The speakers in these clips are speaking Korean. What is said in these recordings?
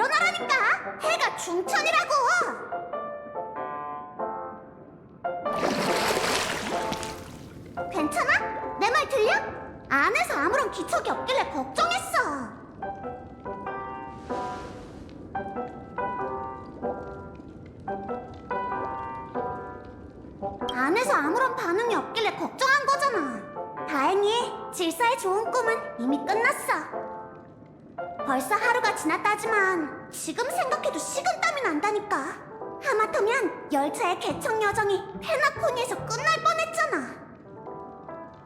일어나라니까! 해가 중천이라고! 괜찮아? 내 말 들려? 안에서 아무런 기척이 없길래 걱정했어. 안에서 아무런 반응이 없길래 걱정한 거잖아. 다행히 질서의 좋은 꿈은 이미 끝났어. 벌써 하루가 지났다지만 지금 생각해도 식은땀이 난다니까. 하마터면 열차의 개척 여정이 페나코니에서 끝날 뻔했잖아.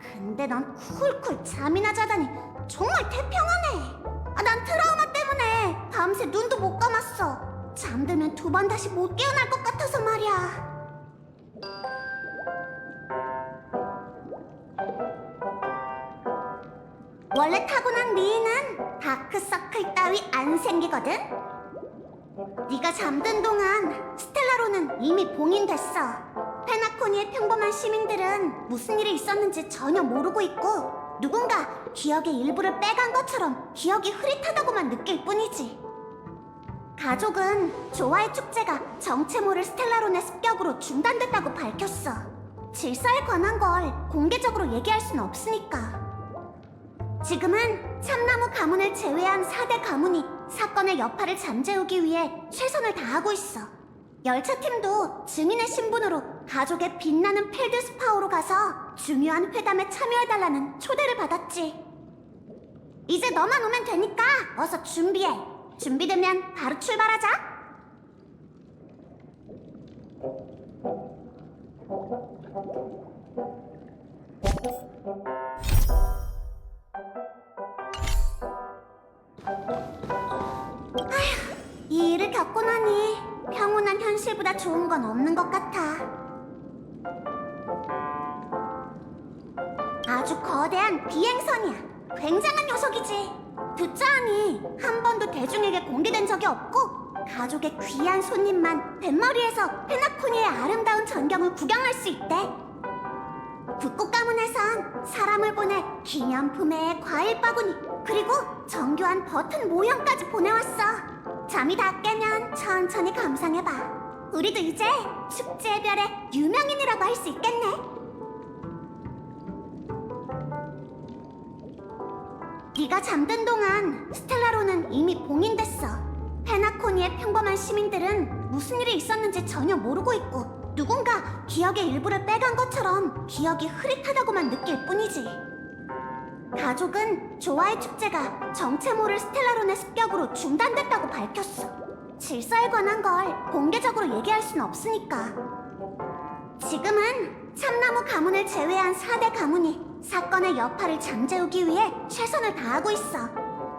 근데 넌 쿨쿨 잠이나 자다니 정말 태평하네. 난 트라우마 때문에 밤새 눈도 못 감았어. 잠들면 두 번 다시 못 깨어날 것 같아서 말이야. 원래 타고난 미인은 다크서클 따위 안 생기거든? 네가 잠든 동안 스텔라로는 이미 봉인됐어. 페나코니의 평범한 시민들은 무슨 일이 있었는지 전혀 모르고 있고 누군가 기억의 일부를 빼간 것처럼 기억이 흐릿하다고만 느낄 뿐이지. 가족은 조화의 축제가 정체 모를 스텔라론의 습격으로 중단됐다고 밝혔어. 질서에 관한 걸 공개적으로 얘기할 순 없으니까. 지금은 참나무 가문을 제외한 4대 가문이 사건의 여파를 잠재우기 위해 최선을 다하고 있어. 열차팀도 증인의 신분으로 가족의 빛나는 필드스파우로 가서 중요한 회담에 참여해달라는 초대를 받았지. 이제 너만 오면 되니까 어서 준비해. 준비되면 바로 출발하자. 아휴, 이 일을 겪고 나니 평온한 현실보다 좋은 건 없는 것 같아. 아주 거대한 비행선이야. 굉장한 녀석이지. 듣자 하니 한 번도 대중에게 공개된 적이 없고 가족의 귀한 손님만 뱃머리에서 페나코니의 아름다운 전경을 구경할 수 있대. 북극 가문에선 사람을 보내 기념품에 과일 바구니 그리고 정교한 버튼 모형까지 보내왔어. 잠이 다 깨면 천천히 감상해봐. 우리도 이제 축제의 별의 유명인이라고 할 수 있겠네. 네가 잠든 동안 스텔라로는 이미 봉인됐어. 페나코니의 평범한 시민들은 무슨 일이 있었는지 전혀 모르고 있고 누군가 기억의 일부를 빼간 것처럼 기억이 흐릿하다고만 느낄 뿐이지. 가족은 조화의 축제가 정체 모를 스텔라론의 습격으로 중단됐다고 밝혔어. 질서에 관한 걸 공개적으로 얘기할 순 없으니까. 지금은 참나무 가문을 제외한 4대 가문이 사건의 여파를 잠재우기 위해 최선을 다하고 있어.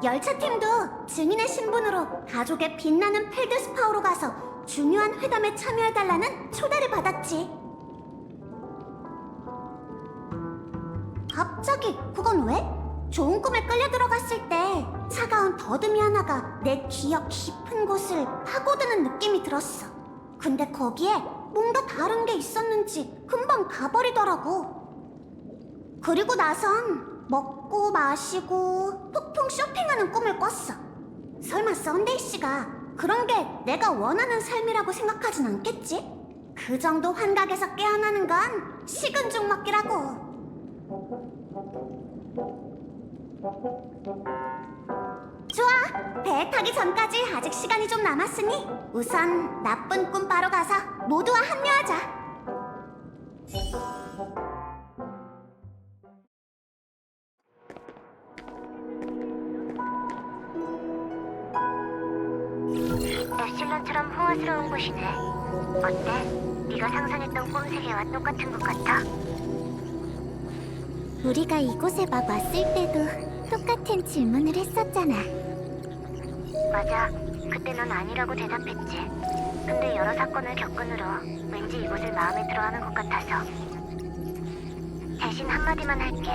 열차팀도 증인의 신분으로 가족의 빛나는 필드스파우로 가서 중요한 회담에 참여해달라는 초대를 받았지. 갑자기 그건 왜? 좋은 꿈에 끌려 들어갔을 때 차가운 더듬이 하나가 내 기억 깊은 곳을 파고드는 느낌이 들었어. 근데 거기에 뭔가 다른 게 있었는지 금방 가버리더라고. 그리고 나선 먹고 마시고 폭풍 쇼핑하는 꿈을 꿨어. 설마 썬데이 씨가 그런 게 내가 원하는 삶이라고 생각하진 않겠지? 그 정도 환각에서 깨어나는 건 식은 죽 먹기라고. 좋아, 배 타기 전까지 아직 시간이 좀 남았으니 우선 나쁜 꿈바로 가서 모두와 합류하자. 에슬론처럼 호화스러운 곳이네. 어때? 네가 상상했던 꿈 세계와 똑같은 것 같아? 우리가 이곳에 막 왔을 때도 똑같은 질문을 했었잖아. 맞아. 그때 넌 아니라고 대답했지. 근데 여러 사건을 겪은 후로 왠지 이곳을 마음에 들어하는 것 같아서. 대신 한마디만 할게.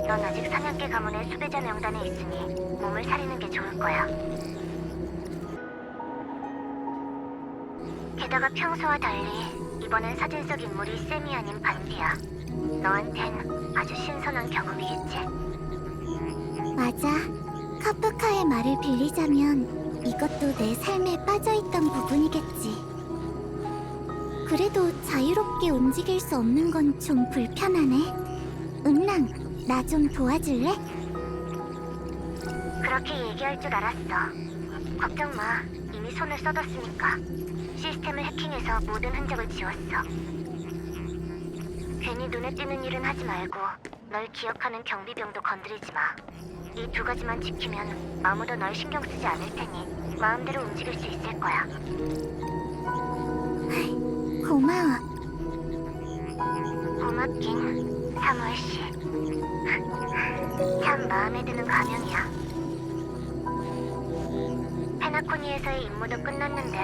넌 아직 사냥개 가문의 수배자 명단에 있으니 몸을 사리는 게 좋을 거야. 게다가 평소와 달리 이번엔 사진 속 인물이 쌤이 아닌 반디야. 너한텐 아주 신선한 경험이겠지. 맞아. 카프카의 말을 빌리자면 이것도 내 삶에 빠져있던 부분이겠지. 그래도 자유롭게 움직일 수 없는 건 좀 불편하네. 은랑, 나 좀 도와줄래? 그렇게 얘기할 줄 알았어. 걱정 마. 이미 손을 써뒀으니까. 시스템을 해킹해서 모든 흔적을 지웠어. 괜히 눈에 띄는 일은 하지 말고 널 기억하는 경비병도 건드리지 마. 이 두 가지만 지키면 아무도 널 신경 쓰지 않을 테니 마음대로 움직일 수 있을 거야. 고마워. 고맙긴, 사무엘 씨. 참 마음에 드는 가명이야. 페나코니에서의 임무도 끝났는데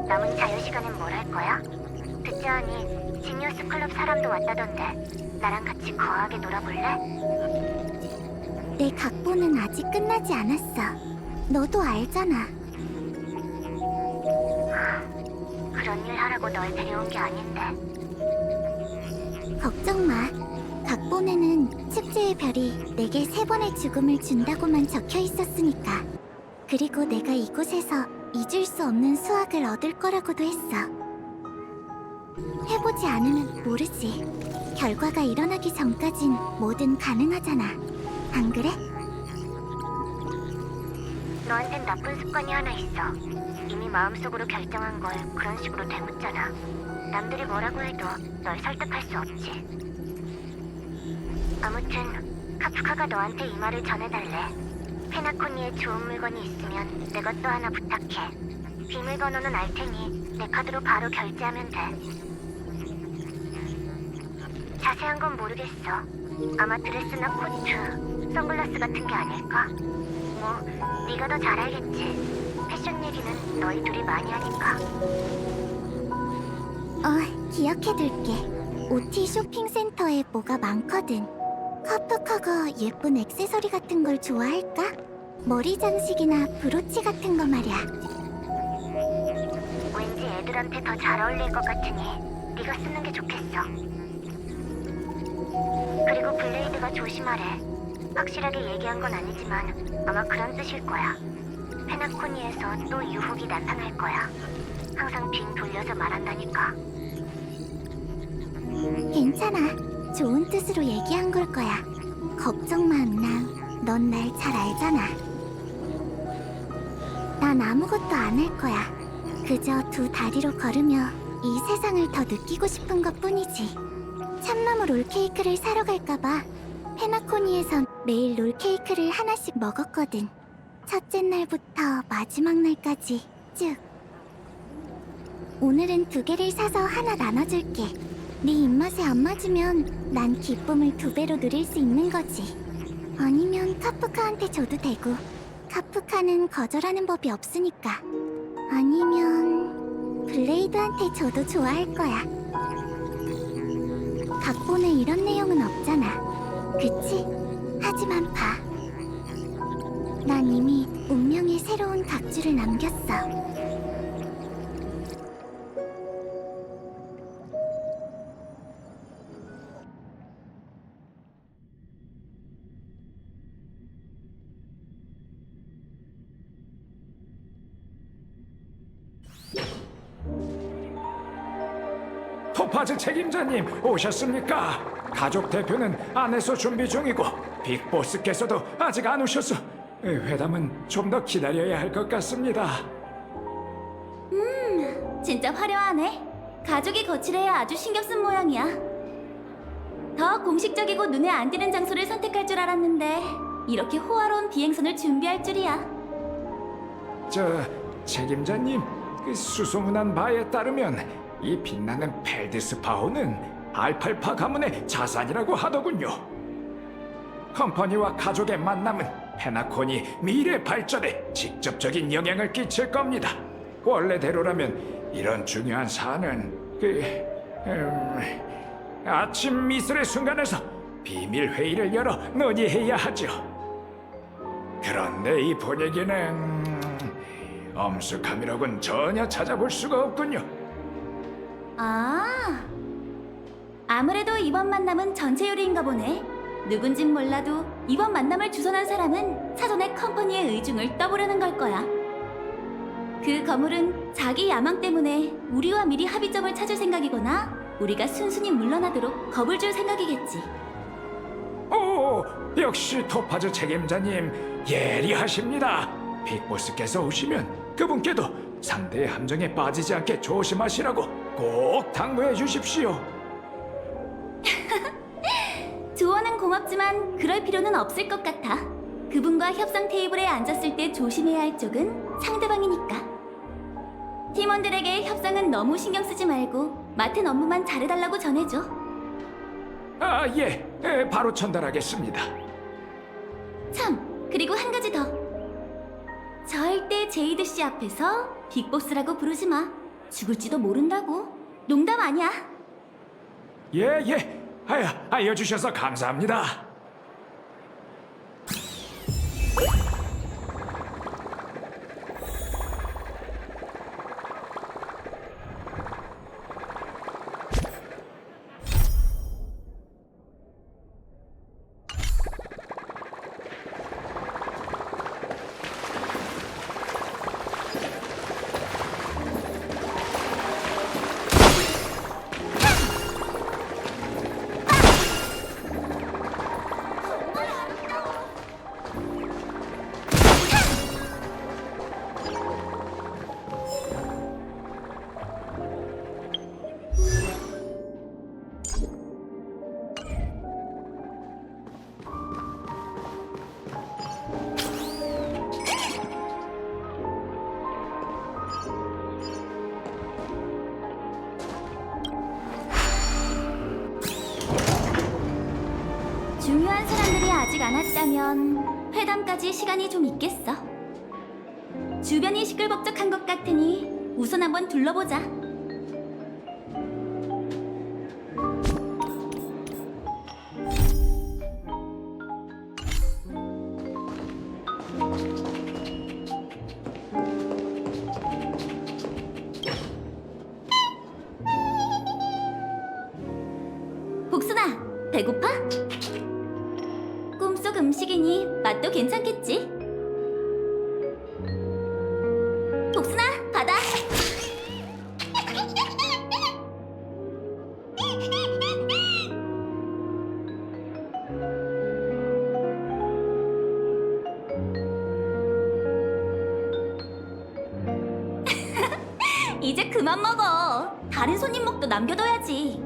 남은 자유시간엔 뭘 할 거야? 듣자 하니 지니어스 클럽 사람도 왔다던데 나랑 같이 거하게 놀아볼래? 내 각본은 아직 끝나지 않았어. 너도 알잖아. 그런 일 하라고 널 데려온 게 아닌데. 걱정 마. 각본에는 축제의 별이 내게 3번의 죽음을 준다고만 적혀 있었으니까. 그리고 내가 이곳에서 잊을 수 없는 수확을 얻을 거라고도 했어. 해보지 않으면 모르지. 결과가 일어나기 전까진 뭐든 가능하잖아. 안 그래? 너한텐 나쁜 습관이 하나 있어. 이미 마음속으로 결정한 걸 그런 식으로 되묻잖아. 남들이 뭐라고 해도 널 설득할 수 없지. 아무튼 카프카가 너한테 이 말을 전해달래. 페나코니에 좋은 물건이 있으면 내 것도 하나 부탁해. 비밀번호는 알 테니 내 카드로 바로 결제하면 돼. 자세한 건 모르겠어. 아마 드레스나 코트, 선글라스 같은 게 아닐까? 뭐, 네가 더 잘 알겠지. 패션 얘기는 너희 둘이 많이 하니까. 기억해둘게. OT 쇼핑센터에 뭐가 많거든. 카프카가 예쁜 액세서리 같은 걸 좋아할까? 머리 장식이나 브로치 같은 거 말이야. 왠지 애들한테 더 잘 어울릴 것 같으니 네가 쓰는 게 좋겠어. 그리고 블레이드가 조심하래. 확실하게 얘기한 건 아니지만 아마 그런 뜻일 거야. 페나코니에서 또 유혹이 나타날 거야. 항상 빙 돌려서 말한다니까. 괜찮아. 좋은 뜻으로 얘기한 걸 거야. 걱정 마, 은랑. 넌 날 잘 알잖아. 난 아무것도 안 할 거야. 그저 두 다리로 걸으며 이 세상을 더 느끼고 싶은 것뿐이지. 참나무 롤케이크를 사러 갈까봐 페나코니에선 매일 롤케이크를 하나씩 먹었거든. 첫째 날부터 마지막 날까지 쭉. 오늘은 2개를 사서 하나 나눠줄게. 네 입맛에 안 맞으면 난 기쁨을 2배로 누릴 수 있는 거지. 아니면 카프카한테 줘도 되고. 카프카는 거절하는 법이 없으니까. 아니면 블레이드한테 줘도 좋아할 거야. 각본에 이런 내용은 없잖아. 그치? 하지만 봐. 난 이미 운명의 새로운 각주를 남겼어. 토파즈 책임자님 오셨습니까? 가족 대표는 안에서 준비 중이고 빅보스께서도 아직 안 오셔서 회담은 좀 더 기다려야 할 것 같습니다. 진짜 화려하네. 가족이 거칠해야 아주 신경 쓴 모양이야. 더 공식적이고 눈에 안 띄는 장소를 선택할 줄 알았는데 이렇게 호화로운 비행선을 준비할 줄이야. 저 책임자님, 그 수소문한 바에 따르면 이 빛나는 펠드스파호는 알팔파 가문의 자산이라고 하더군요. 컴퍼니와 가족의 만남은 페나코니 미래 발전에 직접적인 영향을 끼칠 겁니다. 원래대로라면 이런 중요한 사안은 아침 미술의 순간에서 비밀 회의를 열어 논의해야 하죠. 그런데 이 분위기는 엄숙함이라곤 전혀 찾아볼 수가 없군요. 아, 아무래도 이번 만남은 전체 요리인가 보네. 누군진 몰라도 이번 만남을 주선한 사람은 사전에 컴퍼니의 의중을 떠보려는 걸 거야. 그 거물은 자기 야망 때문에 우리와 미리 합의점을 찾을 생각이거나 우리가 순순히 물러나도록 겁을 줄 생각이겠지. 오, 역시 토파즈 책임자님 예리하십니다. 빅보스께서 오시면 그분께도 상대의 함정에 빠지지 않게 조심하시라고 꼭 당부해 주십시오. 조언은 고맙지만 그럴 필요는 없을 것 같아. 그분과 협상 테이블에 앉았을 때 조심해야 할 쪽은 상대방이니까. 팀원들에게 협상은 너무 신경 쓰지 말고 맡은 업무만 잘해달라고 전해줘. 아, 예, 바로 전달하겠습니다. 참, 그리고 한 가지 더. 절대 제이드 씨 앞에서 빅보스라고 부르지 마. 죽을지도 모른다고. 농담 아니야. 예, 알려주셔서 감사합니다. 중요한 사람들이 아직 안 왔다면 회담까지 시간이 좀 있겠어. 주변이 시끌벅적한 것 같으니 우선 한번 둘러보자. 복순아, 배고파? 꿈속 음식이니 맛도 괜찮겠지? 복순아, 받아! 이제 그만 먹어. 다른 손님 먹도 남겨둬야지.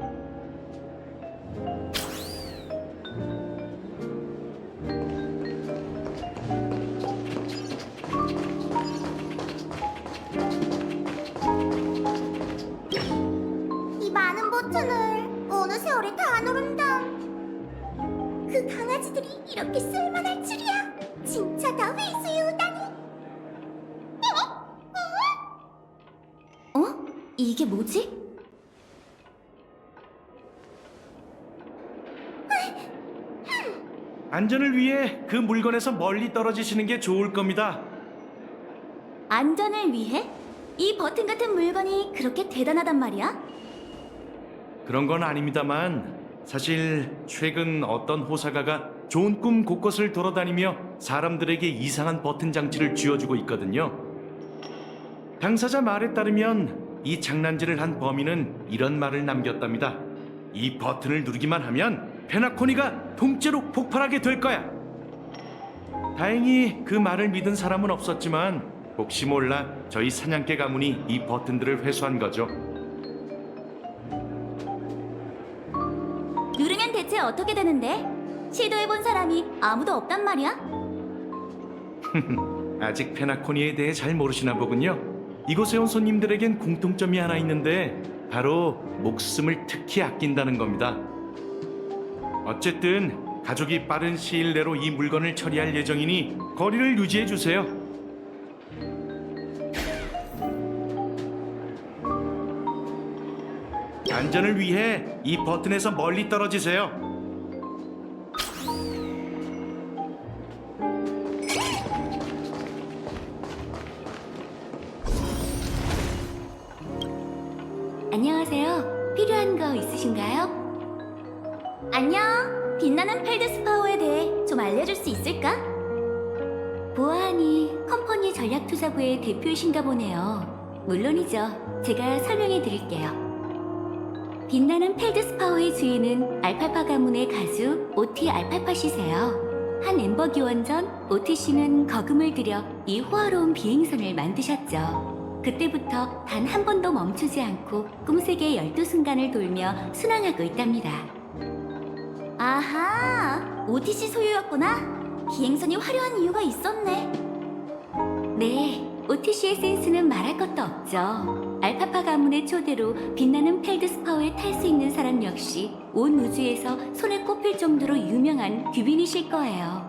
이 많은 버튼을 어느 세월에 다 누른다. 그 강아지들이 이렇게 쓸만할 줄이야. 진짜 다 회수해오다니. 어? 이게 뭐지? 안전을 위해 그 물건에서 멀리 떨어지시는 게 좋을 겁니다. 안전을 위해? 이 버튼 같은 물건이 그렇게 대단하단 말이야? 그런 건 아닙니다만 사실 최근 어떤 호사가가 좋은 꿈 곳곳을 돌아다니며 사람들에게 이상한 버튼 장치를 쥐어주고 있거든요. 당사자 말에 따르면 이 장난질을 한 범인은 이런 말을 남겼답니다. 이 버튼을 누르기만 하면 페나코니가 통째로 폭발하게 될 거야. 다행히 그 말을 믿은 사람은 없었지만 혹시 몰라 저희 사냥개 가문이 이 버튼들을 회수한 거죠. 누르면 대체 어떻게 되는데? 시도해본 사람이 아무도 없단 말이야? 아직 페나코니에 대해 잘 모르시나 보군요. 이곳에 온 손님들에겐 공통점이 하나 있는데 바로 목숨을 특히 아낀다는 겁니다. 어쨌든 가족이 빠른 시일 내로 이 물건을 처리할 예정이니 거리를 유지해 주세요. 안전을 위해 이 버튼에서 멀리 떨어지세요. 안녕하세요. 필요한 거 있으신가요? 안녕. 빛나는 펠드스파워에 대해 좀 알려줄 수 있을까? 보아하니 컴퍼니에 컴퍼니 전략투자부의 대표이신가 보네요. 물론이죠. 제가 설명해 드릴게요. 빛나는 펠드스파워의 주인은 알팔파 가문의 가수 오티 알팔파 씨세요. 한 엠버 기원 전 오티 씨는 거금을 들여 이 호화로운 비행선을 만드셨죠. 그때부터 단 한 번도 멈추지 않고 꿈세계 12순간을 돌며 순항하고 있답니다. 아하, 오티 씨 소유였구나. 비행선이 화려한 이유가 있었네. 네, 오티 씨의 센스는 말할 것도 없죠. 알파파 가문의 초대로 빛나는 펠드스파워에 탈 수 있는 사람 역시 온 우주에서 손에 꼽힐 정도로 유명한 귀빈이실 거예요.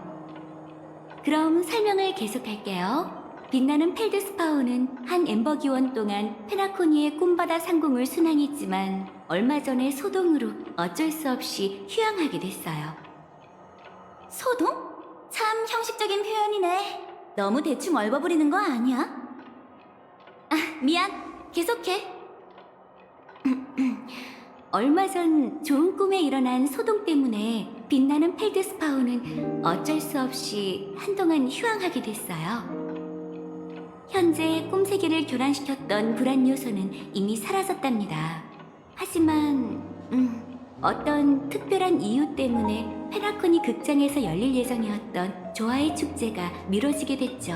그럼 설명을 계속할게요. 빛나는 펠드스파워는 한 엠버 기원 동안 페나코니의 꿈바다 상공을 순항했지만 얼마 전에 소동으로 어쩔 수 없이 휴양하게 됐어요. 소동? 참 형식적인 표현이네. 너무 대충 얼버무리는 거 아니야? 아, 미안. 계속해. 얼마 전 좋은 꿈에 일어난 소동 때문에 빛나는 펠드스파워는 어쩔 수 없이 한동안 휴양하게 됐어요. 현재 꿈세계를 교란시켰던 불안 요소는 이미 사라졌답니다. 하지만 어떤 특별한 이유 때문에 페나코니 극장에서 열릴 예정이었던 조화의 축제가 미뤄지게 됐죠.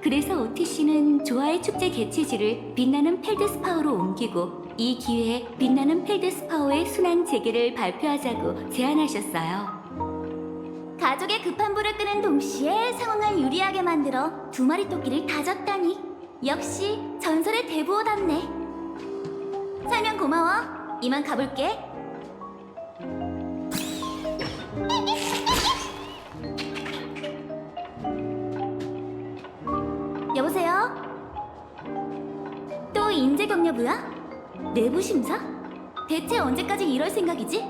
그래서 오티 씨는 조화의 축제 개최지를 빛나는 펠드스파워로 옮기고 이 기회에 빛나는 펠드스파워의 순환 재개를 발표하자고 제안하셨어요. 가족의 급한 불을 끄는 동시에 상황을 유리하게 만들어 두 마리 토끼를 다졌다니 역시 전설의 대부호답네. 설명 고마워. 이만 가볼게. 여보세요? 또 인재격려부야? 내부 심사? 대체 언제까지 이럴 생각이지?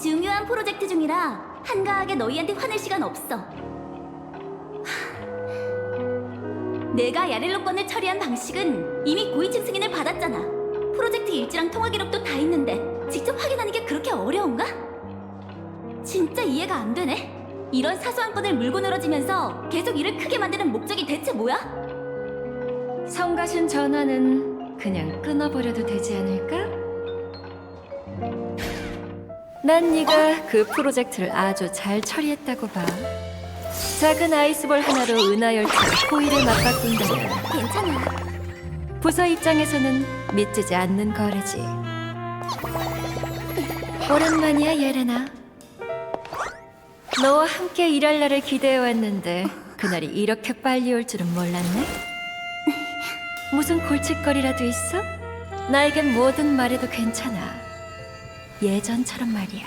중요한 프로젝트 중이라 한가하게 너희한테 화낼 시간 없어. 내가 야렐로 건을 처리한 방식은 이미 고위층 승인을 받았잖아. 프로젝트 일지랑 통화 기록도 다 있는데 직접 확인하는 게 그렇게 어려운가? 진짜 이해가 안 되네. 이런 사소한 건을 물고 늘어지면서 계속 일을 크게 만드는 목적이 대체 뭐야? 성가신 전화는 그냥 끊어버려도 되지 않을까? 난 네가 그 프로젝트를 아주 잘 처리했다고 봐. 작은 아이스볼 하나로 은하열차의 호의를 맞바꾼다면 괜찮아. 부서 입장에서는 믿지지 않는 거래지. 오랜만이야, 예레나. 너와 함께 일할 날을 기대해왔는데 그날이 이렇게 빨리 올 줄은 몰랐네. 무슨 골칫거리라도 있어? 나에겐 뭐든 말해도 괜찮아. 예전처럼 말이야.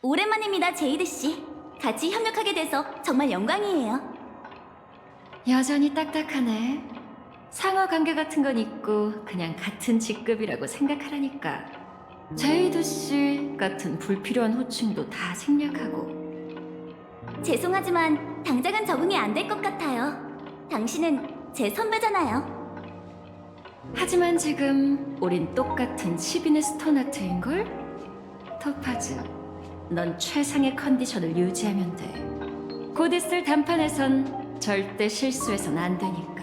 오랜만입니다, 제이드 씨. 같이 협력하게 돼서 정말 영광이에요. 여전히 딱딱하네. 상하 관계 같은 건 있고 그냥 같은 직급이라고 생각하라니까. 제이드 씨 같은 불필요한 호칭도 다 생략하고. 죄송하지만 당장은 적응이 안 될 것 같아요. 당신은 제 선배잖아요. 하지만 지금 우린 똑같은 10인의 스톤하트인걸? 토파즈, 넌 최상의 컨디션을 유지하면 돼. 곧 있을 단판에선 절대 실수해선 안 되니까.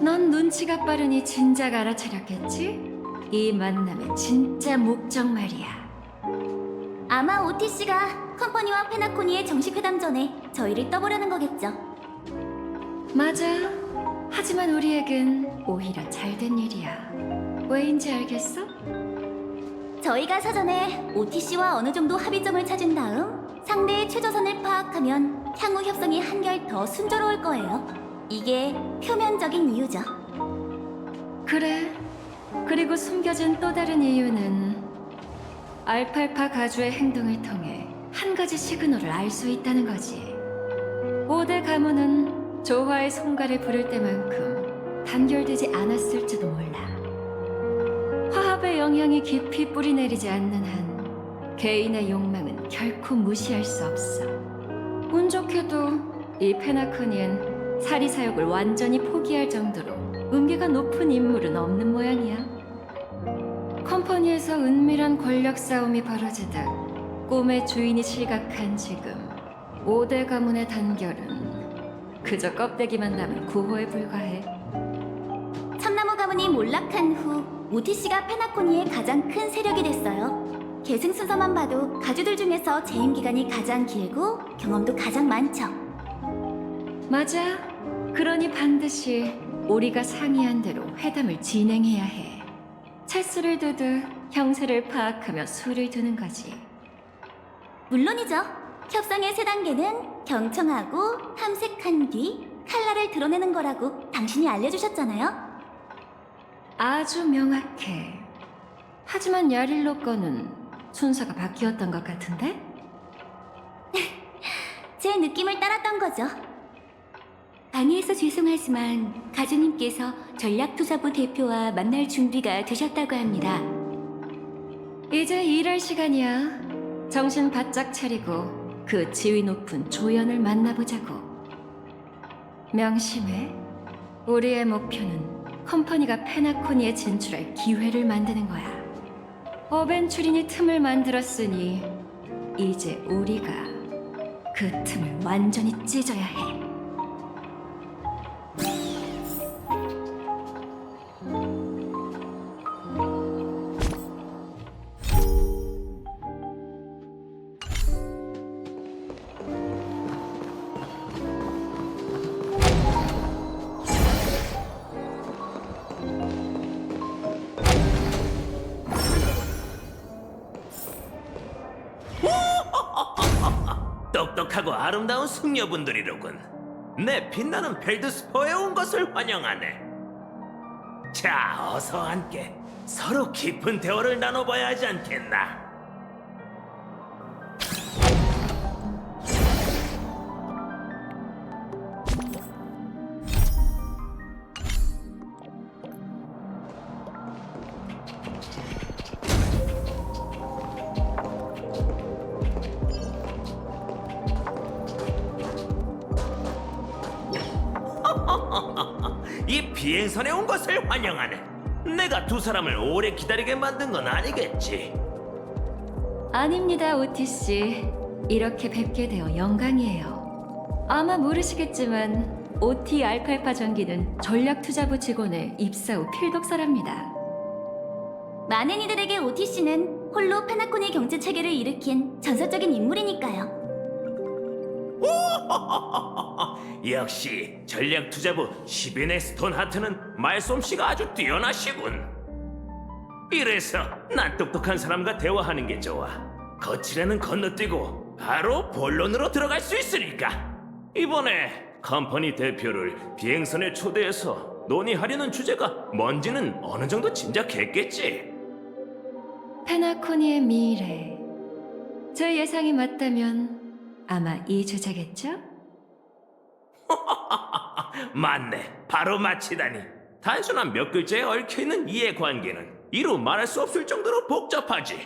넌 눈치가 빠르니 진작 알아차렸겠지? 이 만남의 진짜 목적 말이야. 아마 오티 씨가 컴퍼니와 페나코니의 정식 회담 전에 저희를 떠보려는 거겠죠. 맞아. 하지만 우리에겐 오히려 잘된 일이야. 왜인지 알겠어? 저희가 사전에 오티 씨와 어느 정도 합의점을 찾은 다음 상대의 최저선을 파악하면 향후 협상이 한결 더 순조로울 거예요. 이게 표면적인 이유죠. 그래. 그리고 숨겨진 또 다른 이유는 알팔파 가주의 행동을 통해 한 가지 시그널을 알 수 있다는 거지. 5대 가문은 조화의 성가를 부를 때만큼 단결되지 않았을지도 몰라. 화합의 영향이 깊이 뿌리내리지 않는 한 개인의 욕망은 결코 무시할 수 없어. 운 좋게도 이 페나코니엔 사리사욕을 완전히 포기할 정도로 은계가 높은 인물은 없는 모양이야. 컴퍼니에서 은밀한 권력 싸움이 벌어지듯 꿈의 주인이 실각한 지금 5대 가문의 단결은 그저 껍데기만 남은 구호에 불과해. 참나무 가문이 몰락한 후 오티씨가 페나코니의 가장 큰 세력이 됐어요. 계승 순서만 봐도 가주들 중에서 재임 기간이 가장 길고 경험도 가장 많죠. 맞아. 그러니 반드시 우리가 상의한 대로 회담을 진행해야 해. 찰수를 두듯 형세를 파악하며 수를 두는 거지. 물론이죠. 협상의 세 단계는 경청하고 탐색한 뒤 칼날을 드러내는 거라고 당신이 알려주셨잖아요. 아주 명확해. 하지만 야릴로 거는 순서가 바뀌었던 것 같은데? 제 느낌을 따랐던 거죠. 방해해서 죄송하지만 가주님께서 전략투자부 대표와 만날 준비가 되셨다고 합니다. 이제 일할 시간이야. 정신 바짝 차리고 그 지위 높은 조연을 만나보자고. 명심해. 우리의 목표는 컴퍼니가 페나코니에 진출할 기회를 만드는 거야. 어벤츄린이 틈을 만들었으니 이제 우리가 그 틈을 완전히 찢어야 해. 똑똑하고 아름다운 숙녀분들이로군. 내 빛나는 펠드스포에 온 것을 환영하네. 자, 어서 함께 서로 깊은 대화를 나눠봐야 하지 않겠나? 이 비행선에 온 것을 환영하네. 내가 두 사람을 오래 기다리게 만든 건 아니겠지? 아닙니다, 오티씨. 이렇게 뵙게 되어 영광이에요. 아마 모르시겠지만 OT 알팔파 전기는 전략투자부 직원의 입사 후 필독서랍니다. 많은 이들에게 오티씨는 홀로 페나코니 경제 체계를 일으킨 전설적인 인물이니까요. 역시 전략투자부 시베네 스톤하트는 말솜씨가 아주 뛰어나시군. 이래서 난 똑똑한 사람과 대화하는 게 좋아. 거칠에는 건너뛰고 바로 본론으로 들어갈 수 있으니까. 이번에 컴퍼니 대표를 비행선에 초대해서 논의하려는 주제가 뭔지는 어느 정도 짐작했겠지? 페나코니의 미래. 제 예상이 맞다면 아마 이 주제겠죠? 맞네. 바로 마치다니. 단순한 몇 글자에 얽혀있는 이해관계는 이루 말할 수 없을 정도로 복잡하지.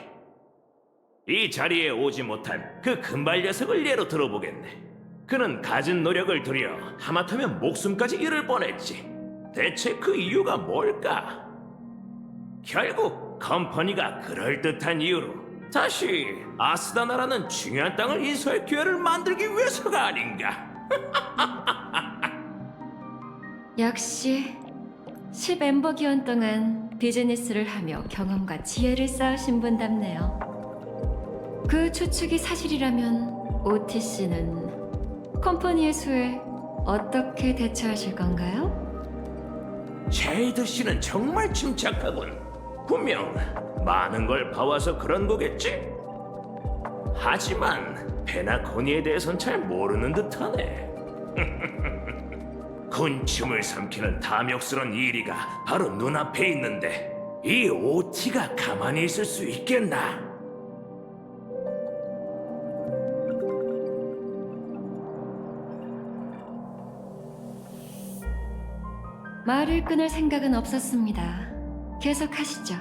이 자리에 오지 못한 그 금발 녀석을 예로 들어보겠네. 그는 갖은 노력을 들여 하마터면 목숨까지 잃을 뻔했지. 대체 그 이유가 뭘까? 결국 컴퍼니가 그럴듯한 이유로 다시 아스다나라는 중요한 땅을 인수할 기회를 만들기 위해서가 아닌가. 역시 10엠버 기원 동안 비즈니스를 하며 경험과 지혜를 쌓으신 분답네요. 그 추측이 사실이라면 OTC는 컴퍼니의 수에 어떻게 대처하실 건가요? 제이드 씨는 정말 침착하군. 분명 많은 걸 봐와서 그런 거겠지? 하지만 페나코니에 대해선 잘 모르는 듯하네. 군침을 삼키는 탐욕스런 이리가 바로 눈앞에 있는데 이 OT가 가만히 있을 수 있겠나? 말을 끊을 생각은 없었습니다. 계속하시죠.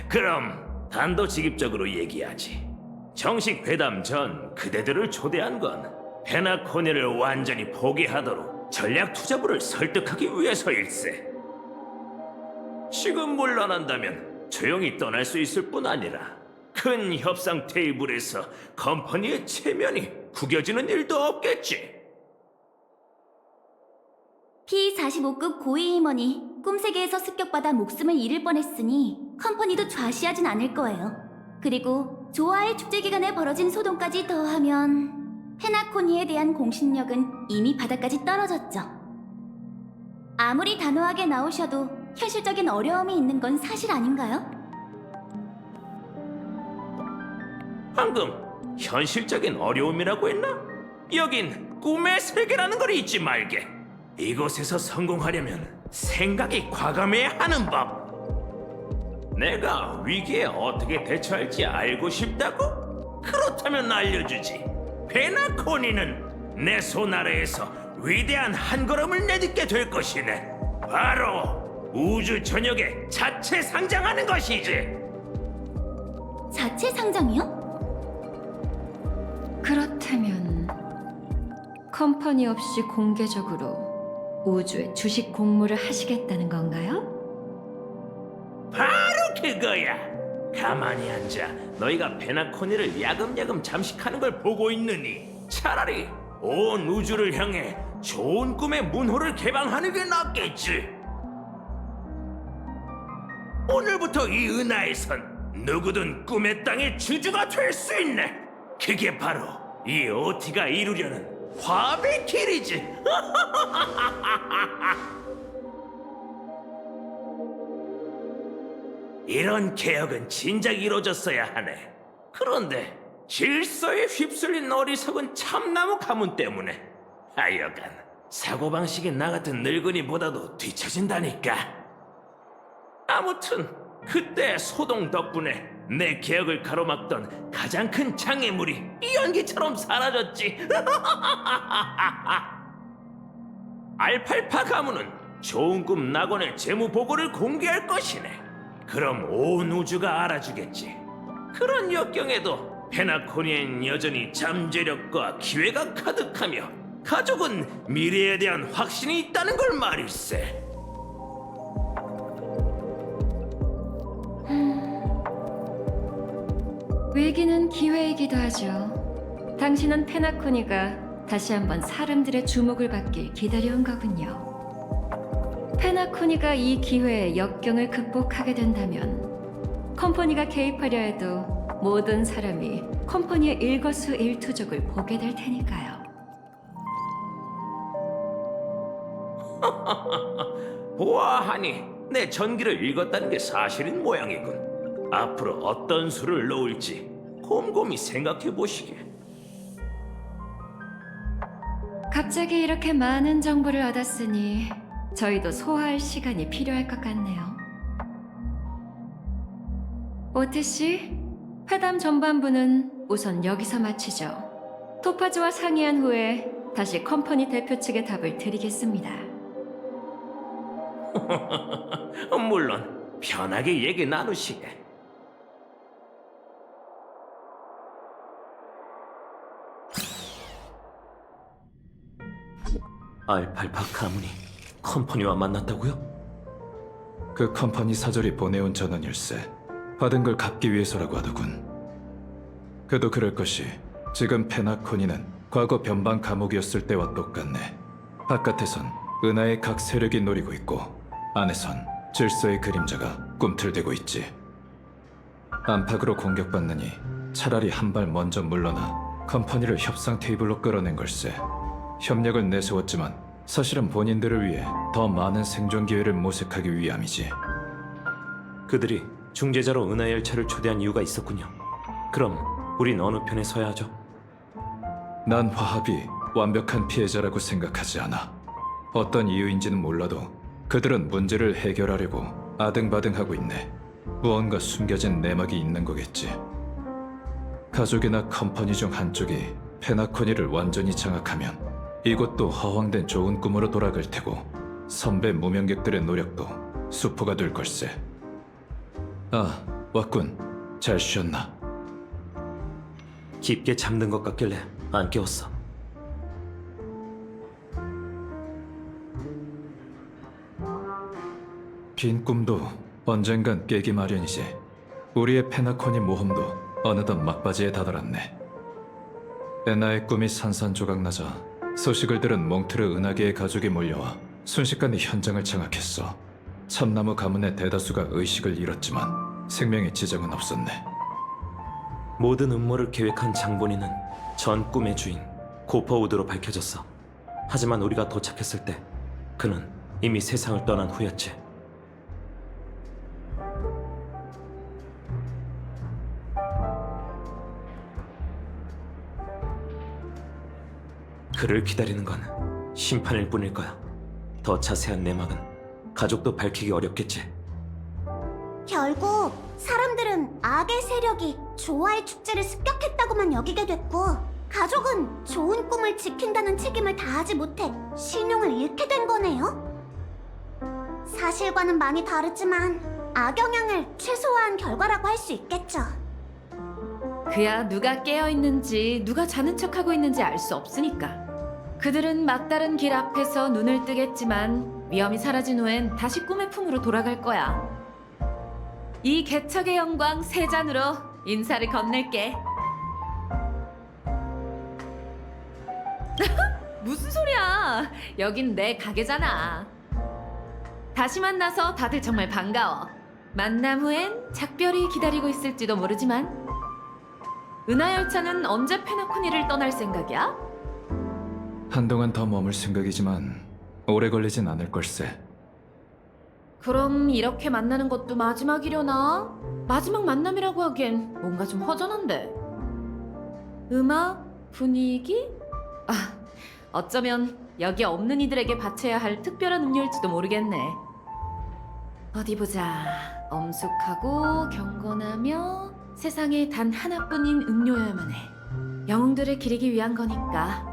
그럼 단도직입적으로 얘기하지. 정식 회담 전 그대들을 초대한 건 페나코니를 완전히 포기하도록 전략 투자부를 설득하기 위해서일세. 지금 물러난다면 조용히 떠날 수 있을 뿐 아니라 큰 협상 테이블에서 컴퍼니의 체면이 구겨지는 일도 없겠지. P45급 고위 임원이 꿈세계에서 습격받아 목숨을 잃을 뻔했으니 컴퍼니도 좌시하진 않을 거예요. 그리고 조화의 축제 기간에 벌어진 소동까지 더하면 페나코니에 대한 공신력은 이미 바닥까지 떨어졌죠. 아무리 단호하게 나오셔도 현실적인 어려움이 있는 건 사실 아닌가요? 방금 현실적인 어려움이라고 했나? 여긴 꿈의 세계라는 걸 잊지 말게. 이곳에서 성공하려면 생각이 과감해야 하는 법. 내가 위기에 어떻게 대처할지 알고 싶다고? 그렇다면 알려주지. 페나코니는 내 손 아래에서 위대한 한 걸음을 내딛게 될 것이네. 바로 우주 전역에 자체 상장하는 것이지. 자체 상장이요? 그렇다면 컴퍼니 없이 공개적으로 우주에 주식 공모를 하시겠다는 건가요? 바로 그거야. 가만히 앉아 너희가 페나코니를 야금야금 잠식하는 걸 보고 있느니 차라리 온 우주를 향해 좋은 꿈의 문호를 개방하는 게 낫겠지. 오늘부터 이 은하에선 누구든 꿈의 땅의 주주가 될 수 있네. 그게 바로 이 OT가 이루려는 화합의 길이지. 이런 개혁은 진작 이루어졌어야 하네. 그런데 질서에 휩쓸린 어리석은 참나무 가문 때문에 하여간 사고방식이 나 같은 늙은이보다도 뒤처진다니까. 아무튼 그때 소동 덕분에 내 개혁을 가로막던 가장 큰 장애물이 이 연기처럼 사라졌지. 알팔파 가문은 좋은 꿈 낙원의 재무 보고를 공개할 것이네. 그럼 온 우주가 알아주겠지. 그런 역경에도 페나코니엔 여전히 잠재력과 기회가 가득하며 가족은 미래에 대한 확신이 있다는 걸 말일세. 위기는 기회이기도 하죠. 당신은 페나코니가 다시 한번 사람들의 주목을 받길 기다려온 거군요. 페나코니가 이 기회에 역경을 극복하게 된다면 컴퍼니가 개입하려 해도 모든 사람이 컴퍼니의 일거수일투족을 보게 될 테니까요. 보아하니 내 전기를 읽었다는 게 사실인 모양이군. 앞으로 어떤 수를 놓을지 곰곰이 생각해 보시게. 갑자기 이렇게 많은 정보를 얻었으니 저희도 소화할 시간이 필요할 것 같네요. 오트 씨, 회담 전반부는 우선 여기서 마치죠. 토파즈와 상의한 후에 다시 컴퍼니 대표 측의 답을 드리겠습니다. 물론 편하게 얘기 나누시게. 알팔파 가문이 컴퍼니와 만났다고요? 그 컴퍼니 사절이 보내온 전원일세. 받은 걸 갚기 위해서라고 하더군. 그도 그럴 것이 지금 페나코니는 과거 변방 감옥이었을 때와 똑같네. 바깥에선 은하의 각 세력이 노리고 있고 안에선 질서의 그림자가 꿈틀대고 있지. 안팎으로 공격받느니 차라리 한 발 먼저 물러나 컴퍼니를 협상 테이블로 끌어낸 걸세. 협력을 내세웠지만 사실은 본인들을 위해 더 많은 생존 기회를 모색하기 위함이지. 그들이 중재자로 은하열차를 초대한 이유가 있었군요. 그럼 우린 어느 편에 서야 하죠? 난 화합이 완벽한 피해자라고 생각하지 않아. 어떤 이유인지는 몰라도 그들은 문제를 해결하려고 아등바등하고 있네. 무언가 숨겨진 내막이 있는 거겠지. 가족이나 컴퍼니 중 한쪽이 페나코니를 완전히 장악하면 이곳도 허황된 좋은 꿈으로 돌아갈 테고 선배 무명객들의 노력도 수포가 될 걸세. 아, 왔군. 잘 쉬었나? 깊게 잠든 것 같길래 안 깨웠어. 긴 꿈도 언젠간 깨기 마련이지. 우리의 페나코니 모험도 어느덧 막바지에 다다랐네. 에나의 꿈이 산산조각나자 소식을 들은 몽트르 은하계의 가족이 몰려와 순식간에 현장을 장악했어. 참나무 가문의 대다수가 의식을 잃었지만 생명의 지장은 없었네. 모든 음모를 계획한 장본인은 전 꿈의 주인 고퍼우드로 밝혀졌어. 하지만 우리가 도착했을 때 그는 이미 세상을 떠난 후였지. 그를 기다리는 건 심판일 뿐일 거야. 더 자세한 내막은 가족도 밝히기 어렵겠지. 결국 사람들은 악의 세력이 조화의 축제를 습격했다고만 여기게 됐고, 가족은 좋은 꿈을 지킨다는 책임을 다하지 못해 신용을 잃게 된 거네요. 사실과는 많이 다르지만 악영향을 최소화한 결과라고 할 수 있겠죠. 그야 누가 깨어있는지 누가 자는 척하고 있는지 알 수 없으니까. 그들은 막다른 길 앞에서 눈을 뜨겠지만 위험이 사라진 후엔 다시 꿈의 품으로 돌아갈 거야. 이 개척의 영광 세 잔으로 인사를 건넬게. 무슨 소리야? 여긴 내 가게잖아. 다시 만나서 다들 정말 반가워. 만남 후엔 작별이 기다리고 있을지도 모르지만. 은하열차는 언제 페나코니를 떠날 생각이야? 한동안 더 머물 생각이지만 오래 걸리진 않을 걸세. 그럼 이렇게 만나는 것도 마지막이려나? 마지막 만남이라고 하기엔 뭔가 좀 허전한데. 음악? 분위기? 아, 어쩌면 여기 없는 이들에게 바쳐야 할 특별한 음료일지도 모르겠네. 어디 보자. 엄숙하고 경건하며 세상에 단 하나뿐인 음료여야만 해. 영웅들을 기리기 위한 거니까.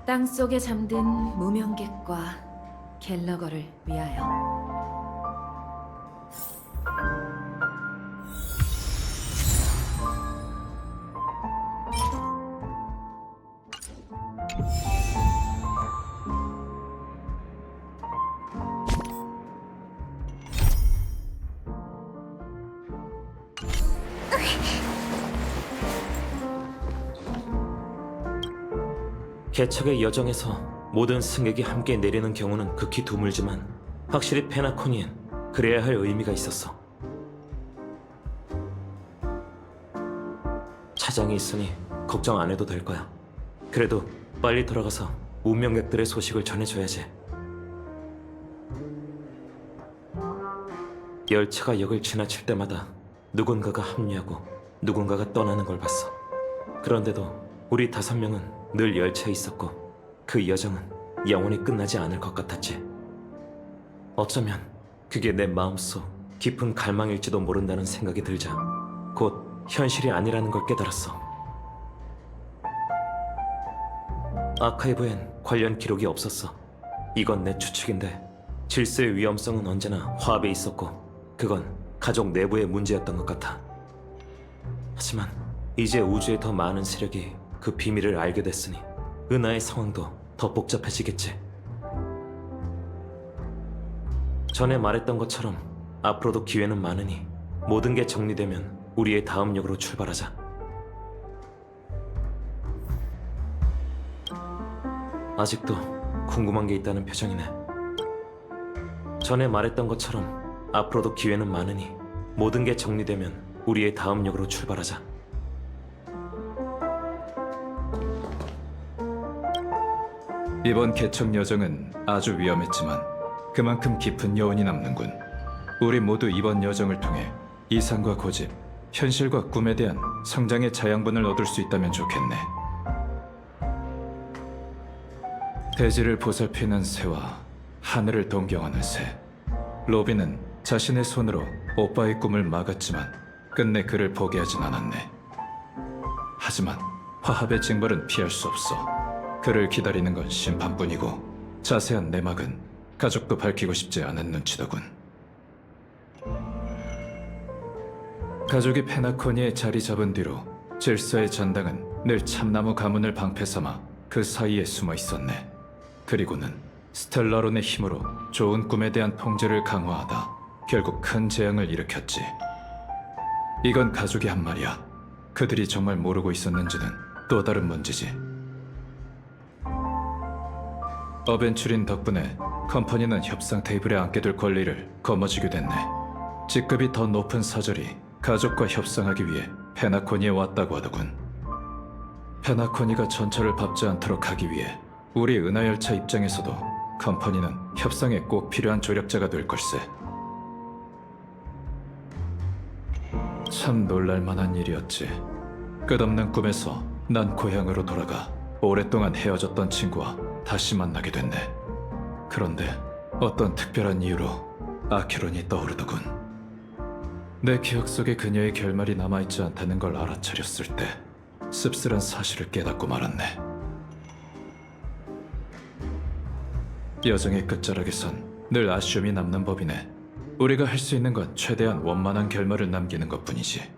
땅속에 잠든 무명객과 갤러거를 위하여. 개척의 여정에서 모든 승객이 함께 내리는 경우는 극히 드물지만 확실히 페나코니엔 그래야 할 의미가 있었어. 차장이 있으니 걱정 안 해도 될 거야. 그래도 빨리 돌아가서 운명객들의 소식을 전해줘야지. 열차가 역을 지나칠 때마다 누군가가 합류하고 누군가가 떠나는 걸 봤어. 그런데도 우리 5명은 늘 열차에 있었고 그 여정은 영원히 끝나지 않을 것 같았지. 어쩌면 그게 내 마음속 깊은 갈망일지도 모른다는 생각이 들자 곧 현실이 아니라는 걸 깨달았어. 아카이브엔 관련 기록이 없었어. 이건 내 추측인데 질서의 위험성은 언제나 화합에 있었고 그건 가족 내부의 문제였던 것 같아. 하지만 이제 우주에 더 많은 세력이 그 비밀을 알게 됐으니 은하의 상황도 더 복잡해지겠지. 전에 말했던 것처럼 앞으로도 기회는 많으니 모든 게 정리되면 우리의 다음 역으로 출발하자. 아직도 궁금한 게 있다는 표정이네. 전에 말했던 것처럼 앞으로도 기회는 많으니 모든 게 정리되면 우리의 다음 역으로 출발하자. 이번 개척 여정은 아주 위험했지만 그만큼 깊은 여운이 남는군. 우리 모두 이번 여정을 통해 이상과 고집, 현실과 꿈에 대한 성장의 자양분을 얻을 수 있다면 좋겠네. 대지를 보살피는 새와 하늘을 동경하는 새. 로비는 자신의 손으로 오빠의 꿈을 막았지만 끝내 그를 포기하진 않았네. 하지만 화합의 징벌은 피할 수 없어. 그를 기다리는 건 심판뿐이고 자세한 내막은 가족도 밝히고 싶지 않은 눈치더군. 가족이 페나코니에 자리 잡은 뒤로 질서의 전당은 늘 참나무 가문을 방패 삼아 그 사이에 숨어 있었네. 그리고는 스텔라론의 힘으로 좋은 꿈에 대한 통제를 강화하다 결국 큰 재앙을 일으켰지. 이건 가족이 한 말이야. 그들이 정말 모르고 있었는지는 또 다른 문제지. 어벤츄린 덕분에 컴퍼니는 협상 테이블에 앉게 될 권리를 거머쥐게 됐네. 직급이 더 높은 사절이 가족과 협상하기 위해 페나코니에 왔다고 하더군. 페나코니가 전철을 밟지 않도록 하기 위해 우리 은하열차 입장에서도 컴퍼니는 협상에 꼭 필요한 조력자가 될 걸세. 참 놀랄만한 일이었지. 끝없는 꿈에서 난 고향으로 돌아가 오랫동안 헤어졌던 친구와 다시 만나게 됐네. 그런데 어떤 특별한 이유로 아케론이 떠오르더군. 내 기억 속에 그녀의 결말이 남아있지 않다는 걸 알아차렸을 때 씁쓸한 사실을 깨닫고 말았네. 여정의 끝자락에선 늘 아쉬움이 남는 법이네. 우리가 할 수 있는 건 최대한 원만한 결말을 남기는 것뿐이지.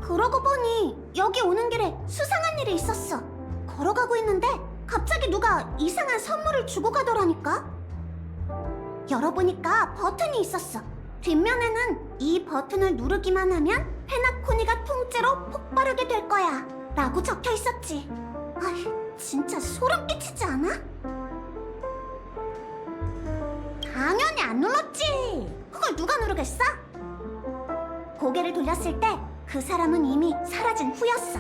그러고 보니 여기 오는 길에 수상한 일이 있었어. 걸어가고 있는데 갑자기 누가 이상한 선물을 주고 가더라니까. 열어보니까 버튼이 있었어. 뒷면에는 이 버튼을 누르기만 하면 페나코니가 통째로 폭발하게 될 거야 라고 적혀 있었지. 아이, 진짜 소름 끼치지 않아? 당연히 안 눌렀지. 그걸 누가 누르겠어? 고개를 돌렸을 때 그 사람은 이미 사라진 후였어.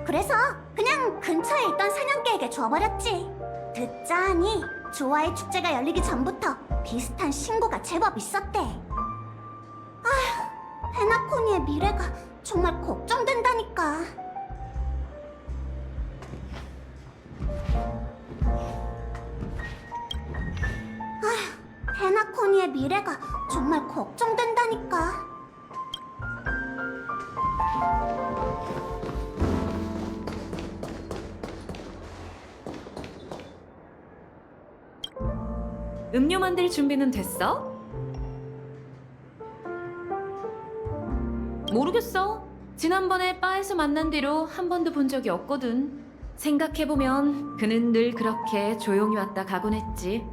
그래서 그냥 근처에 있던 사냥개에게 줘버렸지. 듣자하니 조화의 축제가 열리기 전부터 비슷한 신고가 제법 있었대. 아휴, 페나코니의 미래가 정말 걱정된다니까. 아휴, 페나코니의 미래가 정말 걱정된다니까. 음료 만들 준비는 됐어? 모르겠어. 지난번에 바에서 만난 뒤로 한 번도 본 적이 없거든. 생각해보면 그는 늘 그렇게 조용히 왔다 가곤 했지.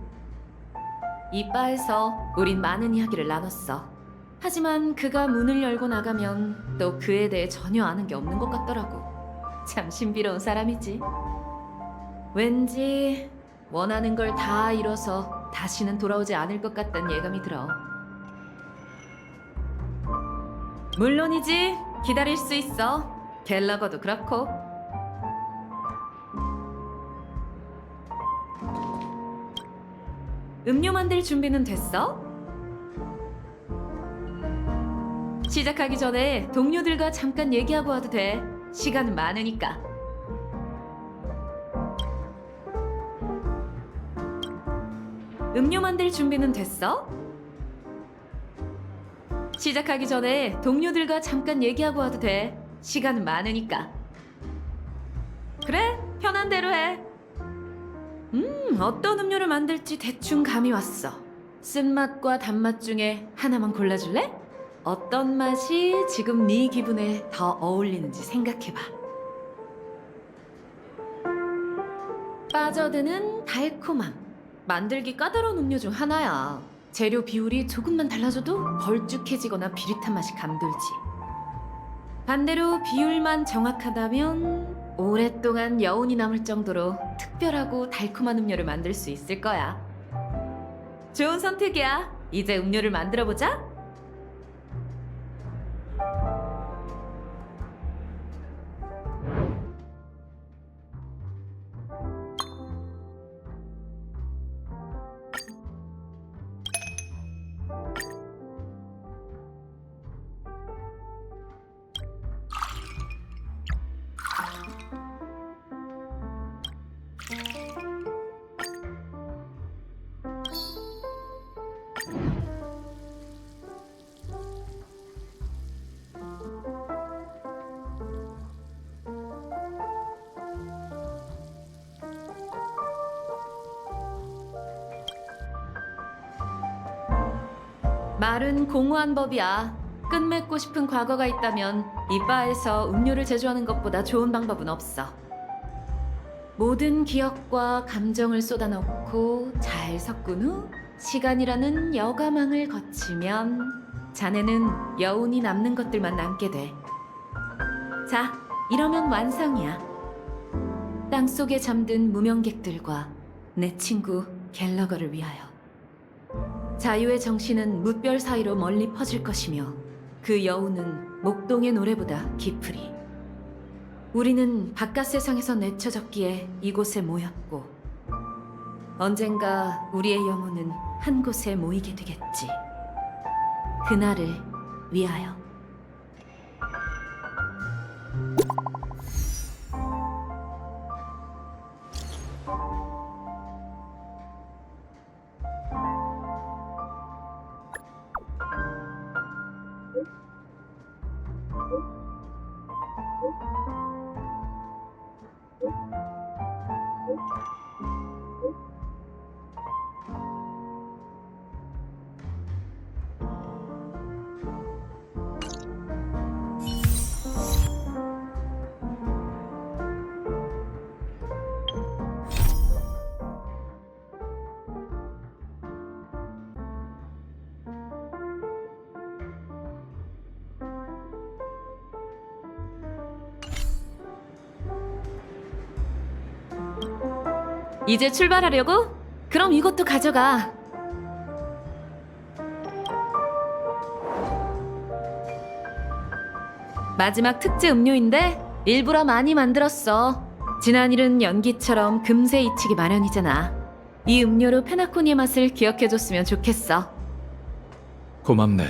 이 바에서 우린 많은 이야기를 나눴어. 하지만 그가 문을 열고 나가면 또 그에 대해 전혀 아는 게 없는 것 같더라고. 참 신비로운 사람이지. 왠지 원하는 걸 다 이뤄서 다시는 돌아오지 않을 것 같다는 예감이 들어. 물론이지. 기다릴 수 있어. 갤러거도 그렇고. 음료 만들 준비는 됐어? 시작하기 전에 동료들과 잠깐 얘기하고 와도 돼. 시간은 많으니까. 음료 만들 준비는 됐어? 시작하기 전에 동료들과 잠깐 얘기하고 와도 돼. 시간은 많으니까. 그래, 편한 대로 해. 어떤 음료를 만들지 대충 감이 왔어. 쓴맛과 단맛 중에 하나만 골라줄래? 어떤 맛이 지금 네 기분에 더 어울리는지 생각해봐. 빠져드는 달콤함. 만들기 까다로운 음료 중 하나야. 재료 비율이 조금만 달라져도 걸쭉해지거나 비릿한 맛이 감돌지. 반대로 비율만 정확하다면 오랫동안 여운이 남을 정도로 특별하고 달콤한 음료를 만들 수 있을 거야. 좋은 선택이야. 이제 음료를 만들어 보자. 말은 공허한 법이야. 끝맺고 싶은 과거가 있다면 이 바에서 음료를 제조하는 것보다 좋은 방법은 없어. 모든 기억과 감정을 쏟아넣고 잘 섞은 후 시간이라는 여가망을 거치면 자네는 여운이 남는 것들만 남게 돼. 자, 이러면 완성이야. 땅속에 잠든 무명객들과 내 친구 갤러거를 위하여. 자유의 정신은 무별 사이로 멀리 퍼질 것이며 그 여운은 목동의 노래보다 깊으리. 우리는 바깥 세상에서 내쳐졌기에 이곳에 모였고 언젠가 우리의 영혼은 한 곳에 모이게 되겠지. 그날을 위하여. 이제 출발하려고? 그럼 이것도 가져가. 마지막 특제 음료인데 일부러 많이 만들었어. 지난 일은 연기처럼 금세 잊히기 마련이잖아. 이 음료로 페나코니의 맛을 기억해줬으면 좋겠어. 고맙네.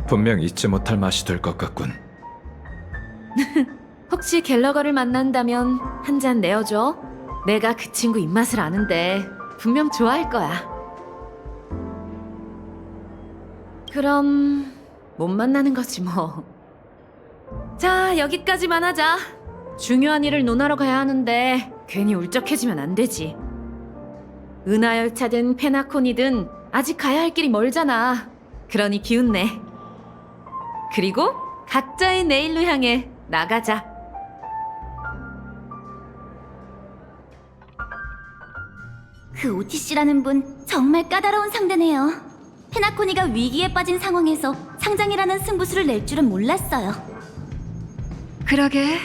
분명 잊지 못할 맛이 될 것 같군. 혹시 갤러거를 만난다면 한 잔 내어줘. 내가 그 친구 입맛을 아는데 분명 좋아할 거야. 그럼 못 만나는 거지 뭐. 자, 여기까지만 하자. 중요한 일을 논하러 가야 하는데 괜히 울적해지면 안 되지. 은하열차든 페나코니든 아직 가야 할 길이 멀잖아. 그러니 기운내. 그리고 각자의 내일로 향해 나가자. 그 오티씨라는 분 정말 까다로운 상대네요. 페나코니가 위기에 빠진 상황에서 상장이라는 승부수를 낼 줄은 몰랐어요. 그러게,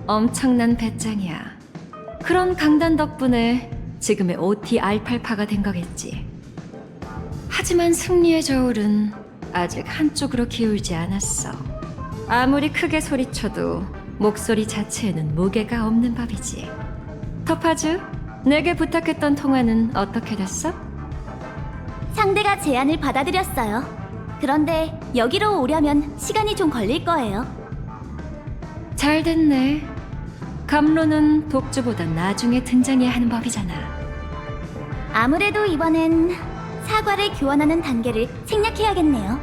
엄청난 배짱이야. 그런 강단 덕분에 지금의 OT 알팔파가 된 거겠지. 하지만 승리의 저울은 아직 한쪽으로 기울지 않았어. 아무리 크게 소리쳐도 목소리 자체에는 무게가 없는 법이지. 토파즈, 내게 부탁했던 통화는 어떻게 됐어? 상대가 제안을 받아들였어요. 그런데 여기로 오려면 시간이 좀 걸릴 거예요. 잘 됐네. 감로는 독주보다 나중에 등장해야 하는 법이잖아. 아무래도 이번엔 사과를 교환하는 단계를 생략해야겠네요.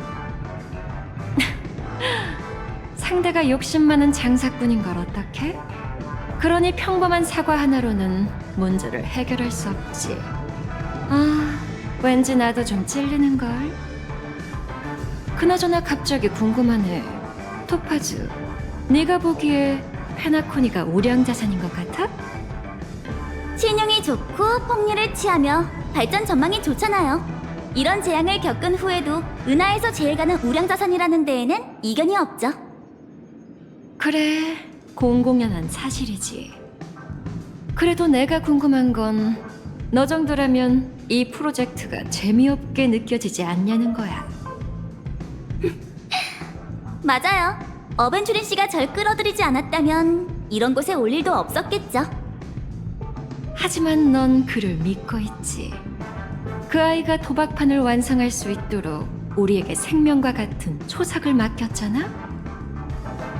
상대가 욕심 많은 장사꾼인 걸 어떡해? 그러니 평범한 사과 하나로는 문제를 해결할 수 없지. 아, 왠지 나도 좀 찔리는걸. 그나저나 갑자기 궁금하네. 토파즈, 네가 보기에 페나코니가 우량자산인 것 같아? 신용이 좋고 폭리를 취하며 발전 전망이 좋잖아요. 이런 재앙을 겪은 후에도 은하에서 제일 가는 우량자산이라는 데에는 이견이 없죠. 그래, 공공연한 사실이지. 그래도 내가 궁금한 건 너 정도라면 이 프로젝트가 재미없게 느껴지지 않냐는 거야. 맞아요. 어벤주린 씨가 절 끌어들이지 않았다면 이런 곳에 올 일도 없었겠죠. 하지만 넌 그를 믿고 있지. 그 아이가 도박판을 완성할 수 있도록 우리에게 생명과 같은 초석을 맡겼잖아?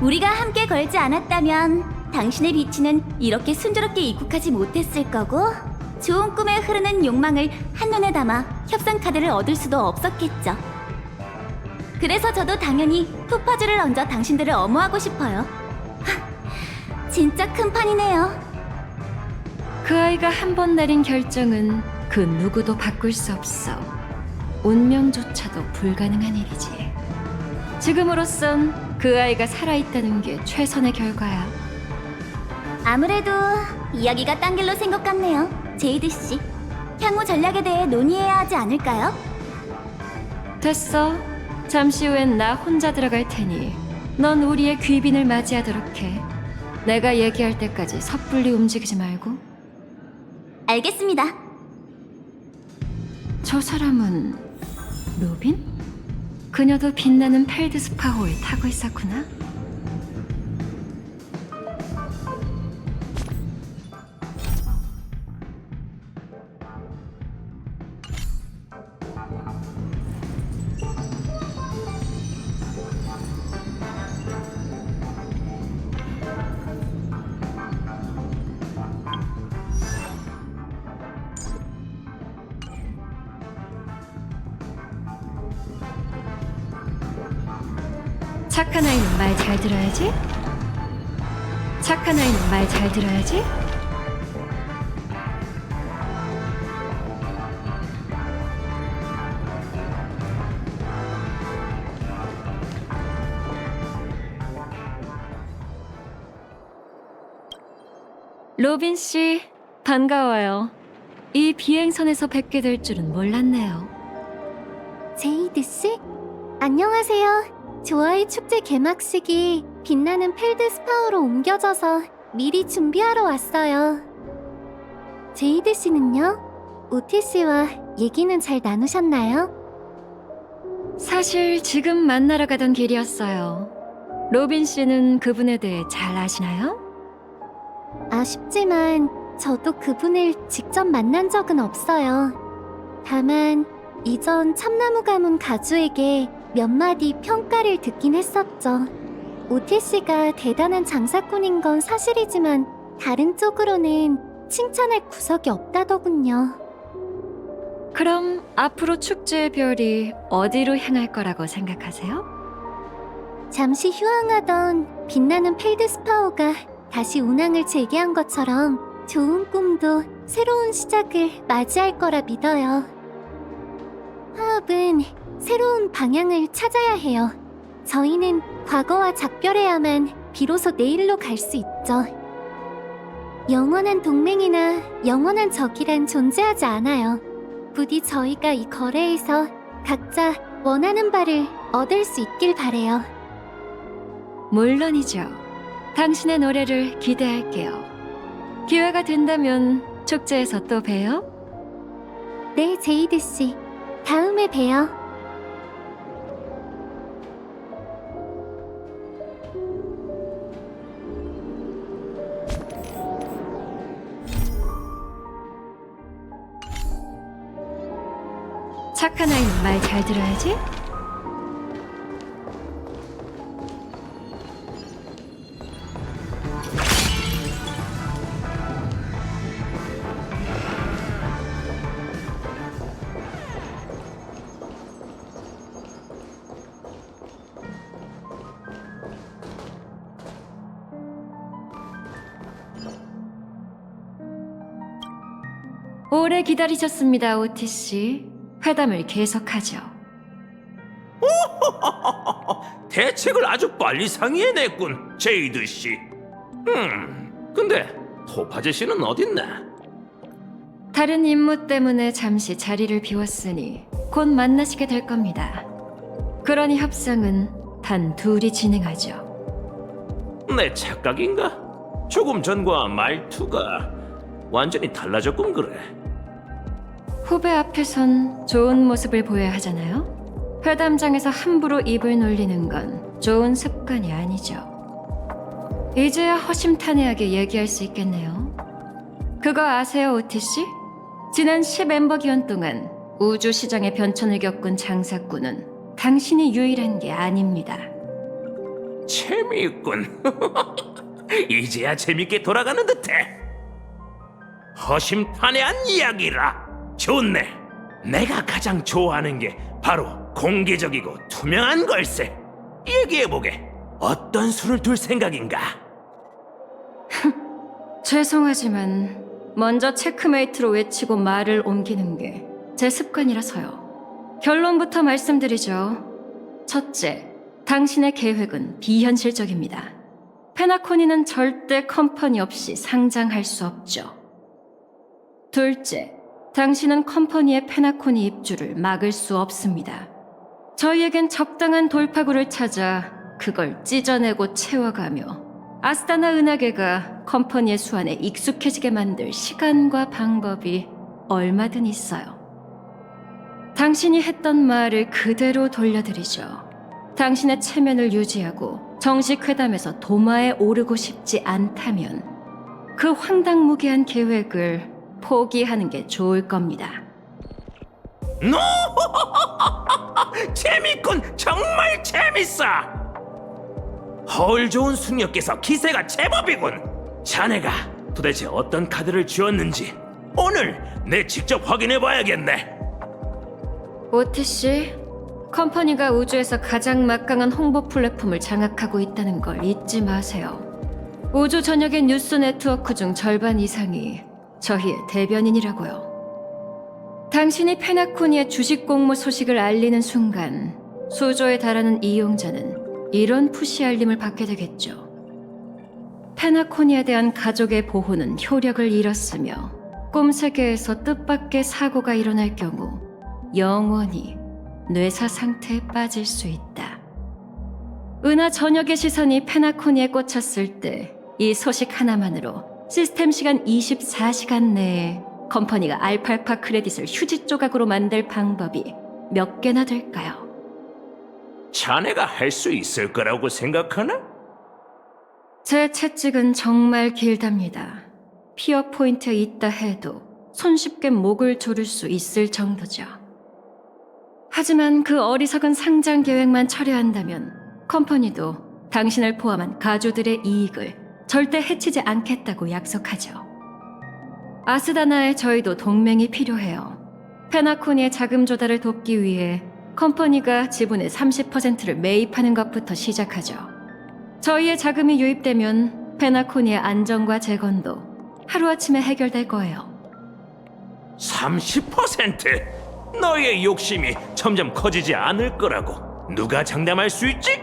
우리가 함께 걸지 않았다면 당신의 비치는 이렇게 순조롭게 입국하지 못했을 거고 좋은 꿈에 흐르는 욕망을 한눈에 담아 협상 카드를 얻을 수도 없었겠죠. 그래서 저도 당연히 토파즈를 얹어 당신들을 엄호하고 싶어요. 하, 진짜 큰 판이네요. 그 아이가 한 번 내린 결정은 그 누구도 바꿀 수 없어. 운명조차도 불가능한 일이지. 지금으로선 그 아이가 살아있다는 게 최선의 결과야. 아무래도 이야기가 딴 길로 샌 것 같네요, 제이드 씨. 향후 전략에 대해 논의해야 하지 않을까요? 됐어. 잠시 후엔 나 혼자 들어갈 테니 넌 우리의 귀빈을 맞이하도록 해. 내가 얘기할 때까지 섣불리 움직이지 말고. 알겠습니다. 저 사람은 로빈? 그녀도 빛나는 펠드스파호에 타고 있었구나. 착한 아이는 말 잘 들어야지. 착한 아이는 말 잘 들어야지. 로빈 씨, 반가워요. 이 비행선에서 뵙게 될 줄은 몰랐네요. 제이드 씨? 안녕하세요. 좋아의 축제 개막식이 빛나는 펠드스파우로 옮겨져서 미리 준비하러 왔어요. 제이드 씨는요? 오티 씨와 얘기는 잘 나누셨나요? 사실 지금 만나러 가던 길이었어요. 로빈 씨는 그분에 대해 잘 아시나요? 아쉽지만 저도 그분을 직접 만난 적은 없어요. 다만 이전 참나무 가문 가주에게 몇 마디 평가를 듣긴 했었죠. 오티 씨가 대단한 장사꾼인 건 사실이지만 다른 쪽으로는 칭찬할 구석이 없다더군요. 그럼 앞으로 축제의 별이 어디로 향할 거라고 생각하세요? 잠시 휴항하던 빛나는 펠드스파오가 다시 운항을 재개한 것처럼 좋은 꿈도 새로운 시작을 맞이할 거라 믿어요. 화합은 새로운 방향을 찾아야 해요. 저희는 과거와 작별해야만 비로소 내일로 갈 수 있죠. 영원한 동맹이나 영원한 적이란 존재하지 않아요. 부디 저희가 이 거래에서 각자 원하는 바를 얻을 수 있길 바래요. 물론이죠. 당신의 노래를 기대할게요. 기회가 된다면 축제에서 또 봬요. 네, 제이드 씨. 다음에 봬요. 착한 아이는 말 잘 들어야지. 오래 기다리셨습니다, 오티 씨. 회담을 계속하죠. 대책을 아주 빨리 상의해냈군, 제이드 씨. 근데 토파제 씨는 어딨나? 다른 임무 때문에 잠시 자리를 비웠으니 곧 만나시게 될 겁니다. 그러니 협상은 단 둘이 진행하죠. 내 착각인가? 조금 전과 말투가 완전히 달라졌군 그래. 후배 앞에선 좋은 모습을 보여야 하잖아요. 회담장에서 함부로 입을 놀리는 건 좋은 습관이 아니죠. 이제야 허심탄회하게 얘기할 수 있겠네요. 그거 아세요, 오티 씨? 지난 10엠버 기원 동안 우주 시장의 변천을 겪은 장사꾼은 당신이 유일한 게 아닙니다. 재미있군. 이제야 재밌게 돌아가는 듯해. 허심탄회한 이야기라. 좋네. 내가 가장 좋아하는 게 바로 공개적이고 투명한 걸세. 얘기해보게. 어떤 수를 둘 생각인가? 죄송하지만 먼저 체크메이트로 외치고 말을 옮기는 게 제 습관이라서요. 결론부터 말씀드리죠. 첫째, 당신의 계획은 비현실적입니다. 페나코니는 절대 컴퍼니 없이 상장할 수 없죠. 둘째, 당신은 컴퍼니의 페나코니 입주를 막을 수 없습니다. 저희에겐 적당한 돌파구를 찾아 그걸 찢어내고 채워가며 아스타나 은하계가 컴퍼니의 수완에 익숙해지게 만들 시간과 방법이 얼마든 있어요. 당신이 했던 말을 그대로 돌려드리죠. 당신의 체면을 유지하고 정식 회담에서 도마에 오르고 싶지 않다면 그 황당무계한 계획을 포기하는 게 좋을 겁니다. 노! 재밌군! 정말 재밌어! 허울 좋은 숙녀께서 기세가 제법이군! 자네가 도대체 어떤 카드를 쥐었는지 오늘 내 직접 확인해봐야겠네! 오티씨, 컴퍼니가 우주에서 가장 막강한 홍보 플랫폼을 장악하고 있다는 걸 잊지 마세요. 우주 전역의 뉴스 네트워크 중 절반 이상이 저희의 대변인이라고요. 당신이 페나코니의 주식 공모 소식을 알리는 순간 수조에 달하는 이용자는 이런 푸시 알림을 받게 되겠죠. 페나코니에 대한 가족의 보호는 효력을 잃었으며 꿈세계에서 뜻밖의 사고가 일어날 경우 영원히 뇌사 상태에 빠질 수 있다. 은하 전역의 시선이 페나코니에 꽂혔을 때 이 소식 하나만으로 시스템 시간 24시간 내에 컴퍼니가 알팔파 크레딧을 휴지 조각으로 만들 방법이 몇 개나 될까요? 자네가 할 수 있을 거라고 생각하나? 제 채찍은 정말 길답니다. 피어 포인트에 있다 해도 손쉽게 목을 조를 수 있을 정도죠. 하지만 그 어리석은 상장 계획만 철회한다면 컴퍼니도 당신을 포함한 가족들의 이익을 절대 해치지 않겠다고 약속하죠. 아스다나에 저희도 동맹이 필요해요. 페나코니의 자금 조달을 돕기 위해 컴퍼니가 지분의 30%를 매입하는 것부터 시작하죠. 저희의 자금이 유입되면 페나코니의 안정과 재건도 하루아침에 해결될 거예요. 30%? 너의 욕심이 점점 커지지 않을 거라고 누가 장담할 수 있지?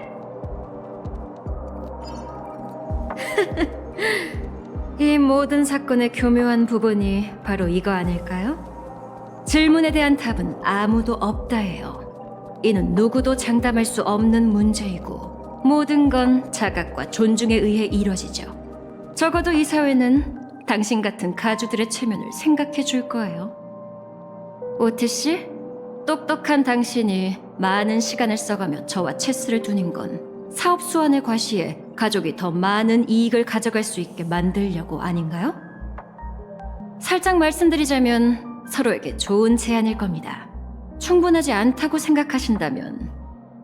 이 모든 사건의 교묘한 부분이 바로 이거 아닐까요? 질문에 대한 답은 아무도 없다예요. 이는 누구도 장담할 수 없는 문제이고 모든 건 자각과 존중에 의해 이뤄지죠. 적어도 이 사회는 당신 같은 가주들의 체면을 생각해 줄 거예요. 오티씨, 똑똑한 당신이 많은 시간을 써가며 저와 체스를 두는 건 사업 수완의 과시에 가족이 더 많은 이익을 가져갈 수 있게 만들려고 아닌가요? 살짝 말씀드리자면 서로에게 좋은 제안일 겁니다. 충분하지 않다고 생각하신다면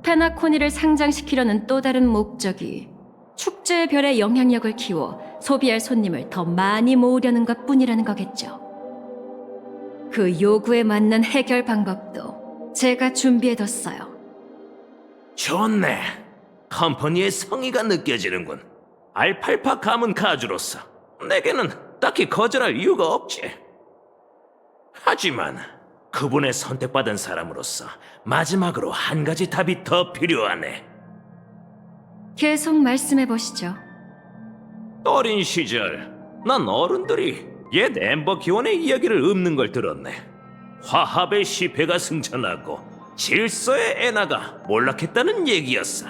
페나코니를 상장시키려는 또 다른 목적이 축제의 별의 영향력을 키워 소비할 손님을 더 많이 모으려는 것뿐이라는 거겠죠. 그 요구에 맞는 해결 방법도 제가 준비해뒀어요. 좋네. 컴퍼니의 성의가 느껴지는군. 알팔파 가문 가주로서 내게는 딱히 거절할 이유가 없지. 하지만 그분의 선택받은 사람으로서 마지막으로 한 가지 답이 더 필요하네. 계속 말씀해 보시죠. 어린 시절 난 어른들이 옛 엠버 기원의 이야기를 읊는 걸 들었네. 화합의 시패가 승천하고 질서의 애나가 몰락했다는 얘기였어.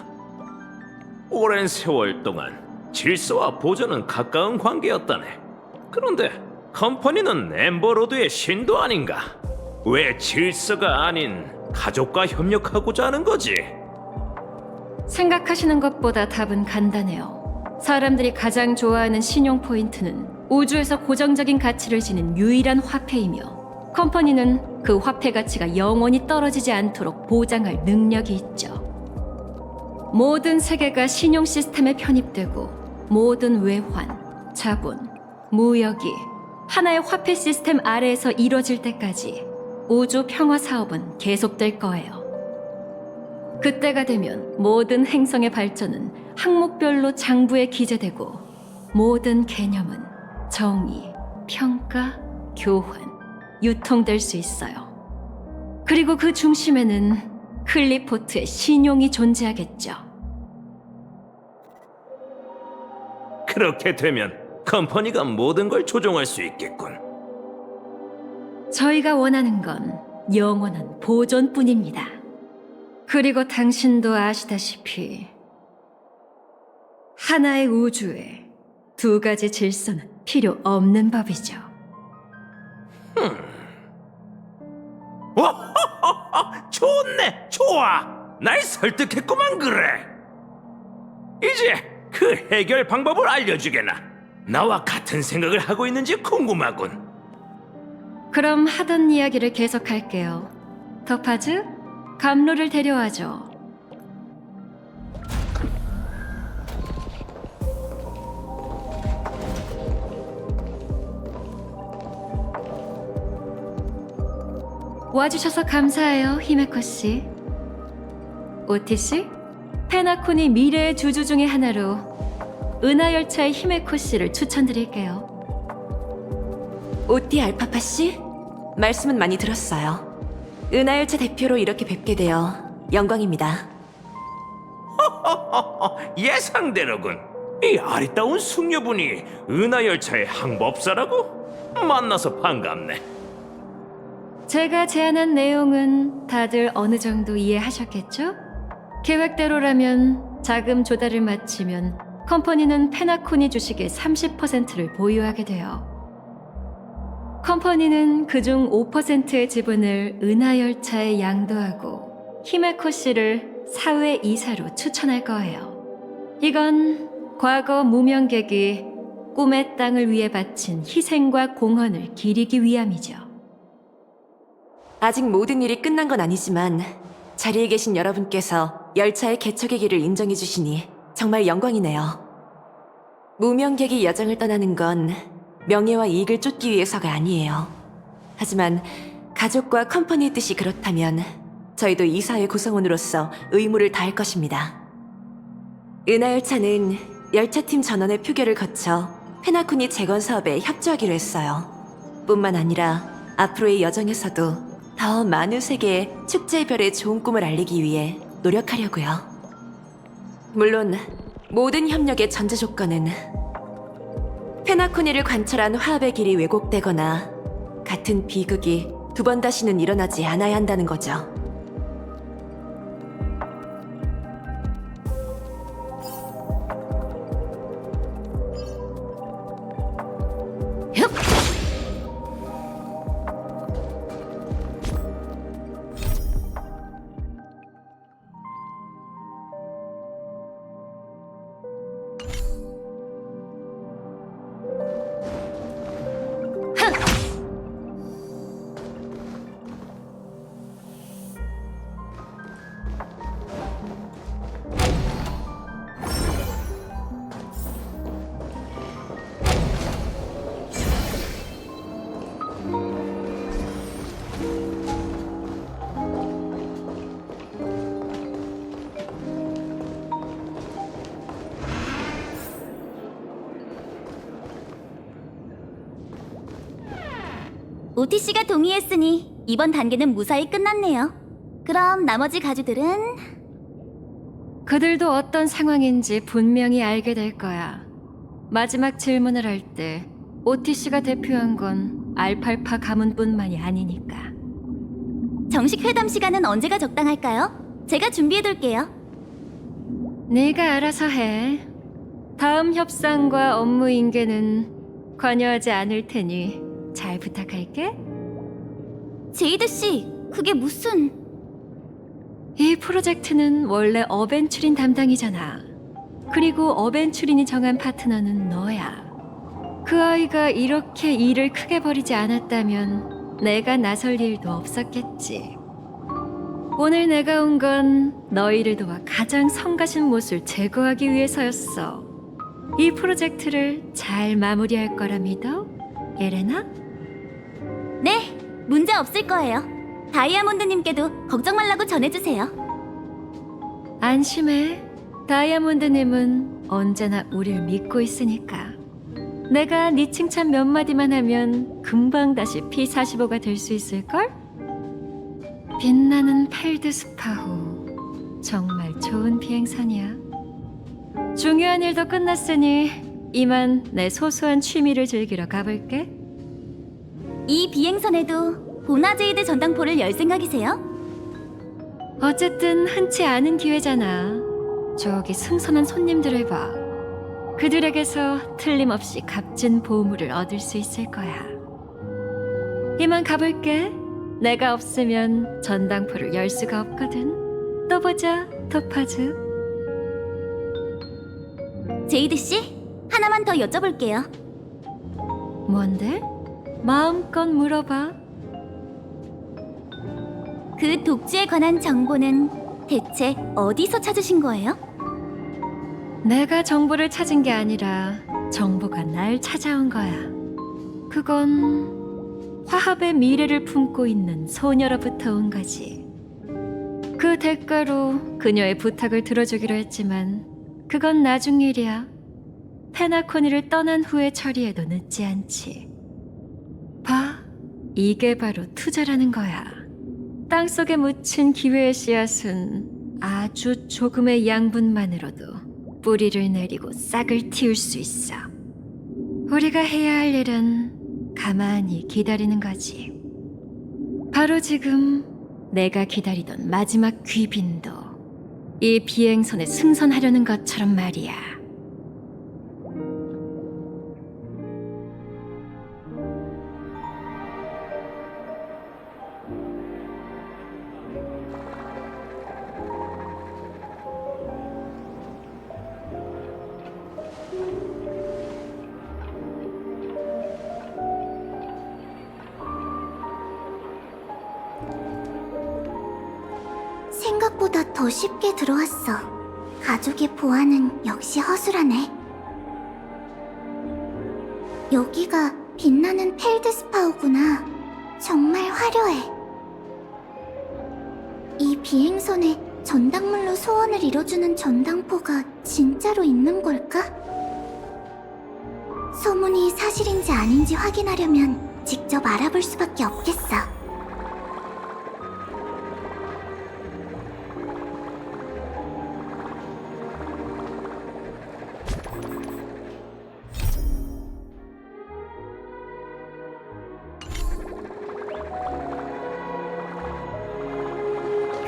오랜 세월 동안 질서와 보존은 가까운 관계였다네. 그런데 컴퍼니는 엠버로드의 신도 아닌가? 왜 질서가 아닌 가족과 협력하고자 하는 거지? 생각하시는 것보다 답은 간단해요. 사람들이 가장 좋아하는 신용 포인트는 우주에서 고정적인 가치를 지닌 유일한 화폐이며 컴퍼니는 그 화폐 가치가 영원히 떨어지지 않도록 보장할 능력이 있죠. 모든 세계가 신용 시스템에 편입되고 모든 외환, 자본, 무역이 하나의 화폐 시스템 아래에서 이뤄질 때까지 우주 평화 사업은 계속될 거예요. 그때가 되면 모든 행성의 발전은 항목별로 장부에 기재되고 모든 개념은 정의, 평가, 교환, 유통될 수 있어요. 그리고 그리고 그 중심에는 클리포트의 신용이 존재하겠죠. 그렇게 되면 컴퍼니가 모든 걸 조종할 수 있겠군. 저희가 원하는 건 영원한 보존뿐입니다. 그리고 당신도 아시다시피 하나의 우주에 두 가지 질서는 필요 없는 법이죠. 좋네, 좋아. 날 설득했구만 그래. 이제 그 해결 방법을 알려주게나. 나와 같은 생각을 하고 있는지 궁금하군. 그럼 하던 이야기를 계속할게요. 터파즈, 감로를 데려와줘. 와주셔서 감사해요, 히메코 씨. 오티 씨, 페나콘이 미래의 주주 중에 하나로 은하열차의 히메코 씨를 추천드릴게요. 오띠 알파파 씨, 말씀은 많이 들었어요. 은하열차 대표로 이렇게 뵙게 되어 영광입니다. 예상대로군. 이 아리따운 숙녀분이 은하열차의 항법사라고? 만나서 반갑네. 제가 제안한 내용은 다들 어느 정도 이해하셨겠죠? 계획대로라면 자금 조달을 마치면 컴퍼니는 페나코니 주식의 30%를 보유하게 돼요. 컴퍼니는 그중 5%의 지분을 은하열차에 양도하고 히메코 씨를 사회 이사로 추천할 거예요. 이건 과거 무명객이 꿈의 땅을 위해 바친 희생과 공헌을 기리기 위함이죠. 아직 모든 일이 끝난 건 아니지만 자리에 계신 여러분께서 열차의 개척의 길을 인정해 주시니 정말 영광이네요. 무명객이 여정을 떠나는 건 명예와 이익을 쫓기 위해서가 아니에요. 하지만 가족과 컴퍼니의 뜻이 그렇다면 저희도 이사회 구성원으로서 의무를 다할 것입니다. 은하열차는 열차팀 전원의 표결을 거쳐 페나코니 재건 사업에 협조하기로 했어요. 뿐만 아니라 앞으로의 여정에서도 더 많은 세계에 축제의 별의 좋은 꿈을 알리기 위해 노력하려고요. 물론 모든 협력의 전제 조건은 페나코니를 관철한 화합의 길이 왜곡되거나 같은 비극이 두 번 다시는 일어나지 않아야 한다는 거죠. 오티 씨가 동의했으니 이번 단계는 무사히 끝났네요. 그럼 나머지 가주들은 그들도 어떤 상황인지 분명히 알게 될 거야. 마지막 질문을 할 때 오티 씨가 대표한 건 알팔파 가문뿐만이 아니니까. 정식 회담 시간은 언제가 적당할까요? 제가 준비해둘게요. 네가 알아서 해. 다음 협상과 업무 인계는 관여하지 않을 테니 잘 부탁할게. 제이드 씨, 그게 무슨... 이 프로젝트는 원래 어벤츄린 담당이잖아. 그리고 어벤츄린이 정한 파트너는 너야. 그 아이가 이렇게 일을 크게 벌이지 않았다면 내가 나설 일도 없었겠지. 오늘 내가 온 건 너희를 도와 가장 성가신 못을 제거하기 위해서였어. 이 프로젝트를 잘 마무리할 거라 믿어, 에레나? 네, 문제 없을 거예요. 다이아몬드님께도 걱정 말라고 전해주세요. 안심해. 다이아몬드님은 언제나 우릴 믿고 있으니까. 내가 네 칭찬 몇 마디만 하면 금방 다시 P45가 될 수 있을걸? 빛나는 펠드스파호. 정말 좋은 비행선이야. 중요한 일도 끝났으니 이만 내 소소한 취미를 즐기러 가볼게. 이 비행선에도 보나제이드 전당포를 열 생각이세요? 어쨌든 흔치 않은 기회잖아. 저기 승선한 손님들을 봐. 그들에게서 틀림없이 값진 보물을 얻을 수 있을 거야. 이만 가볼게. 내가 없으면 전당포를 열 수가 없거든. 또 보자, 토파즈. 제이드 씨, 하나만 더 여쭤볼게요. 뭔데? 마음껏 물어봐. 그 독주에 관한 정보는 대체 어디서 찾으신 거예요? 내가 정보를 찾은 게 아니라 정보가 날 찾아온 거야. 그건 화합의 미래를 품고 있는 소녀로부터 온 거지. 그 대가로 그녀의 부탁을 들어주기로 했지만 그건 나중 일이야. 페나코니를 떠난 후에 처리해도 늦지 않지. 봐, 이게 바로 투자라는 거야. 땅속에 묻힌 기회의 씨앗은 아주 조금의 양분만으로도 뿌리를 내리고 싹을 틔울 수 있어. 우리가 해야 할 일은 가만히 기다리는 거지. 바로 지금 내가 기다리던 마지막 귀빈도 이 비행선에 승선하려는 것처럼 말이야. 생각보다 더 쉽게 들어왔어. 가족의 보안은 역시 허술하네. 여기가 빛나는 펠드스파우구나. 정말 화려해. 이 비행선에 전당물로 소원을 이뤄주는 전당포가 진짜로 있는 걸까? 소문이 사실인지 아닌지 확인하려면 직접 알아볼 수밖에 없겠어.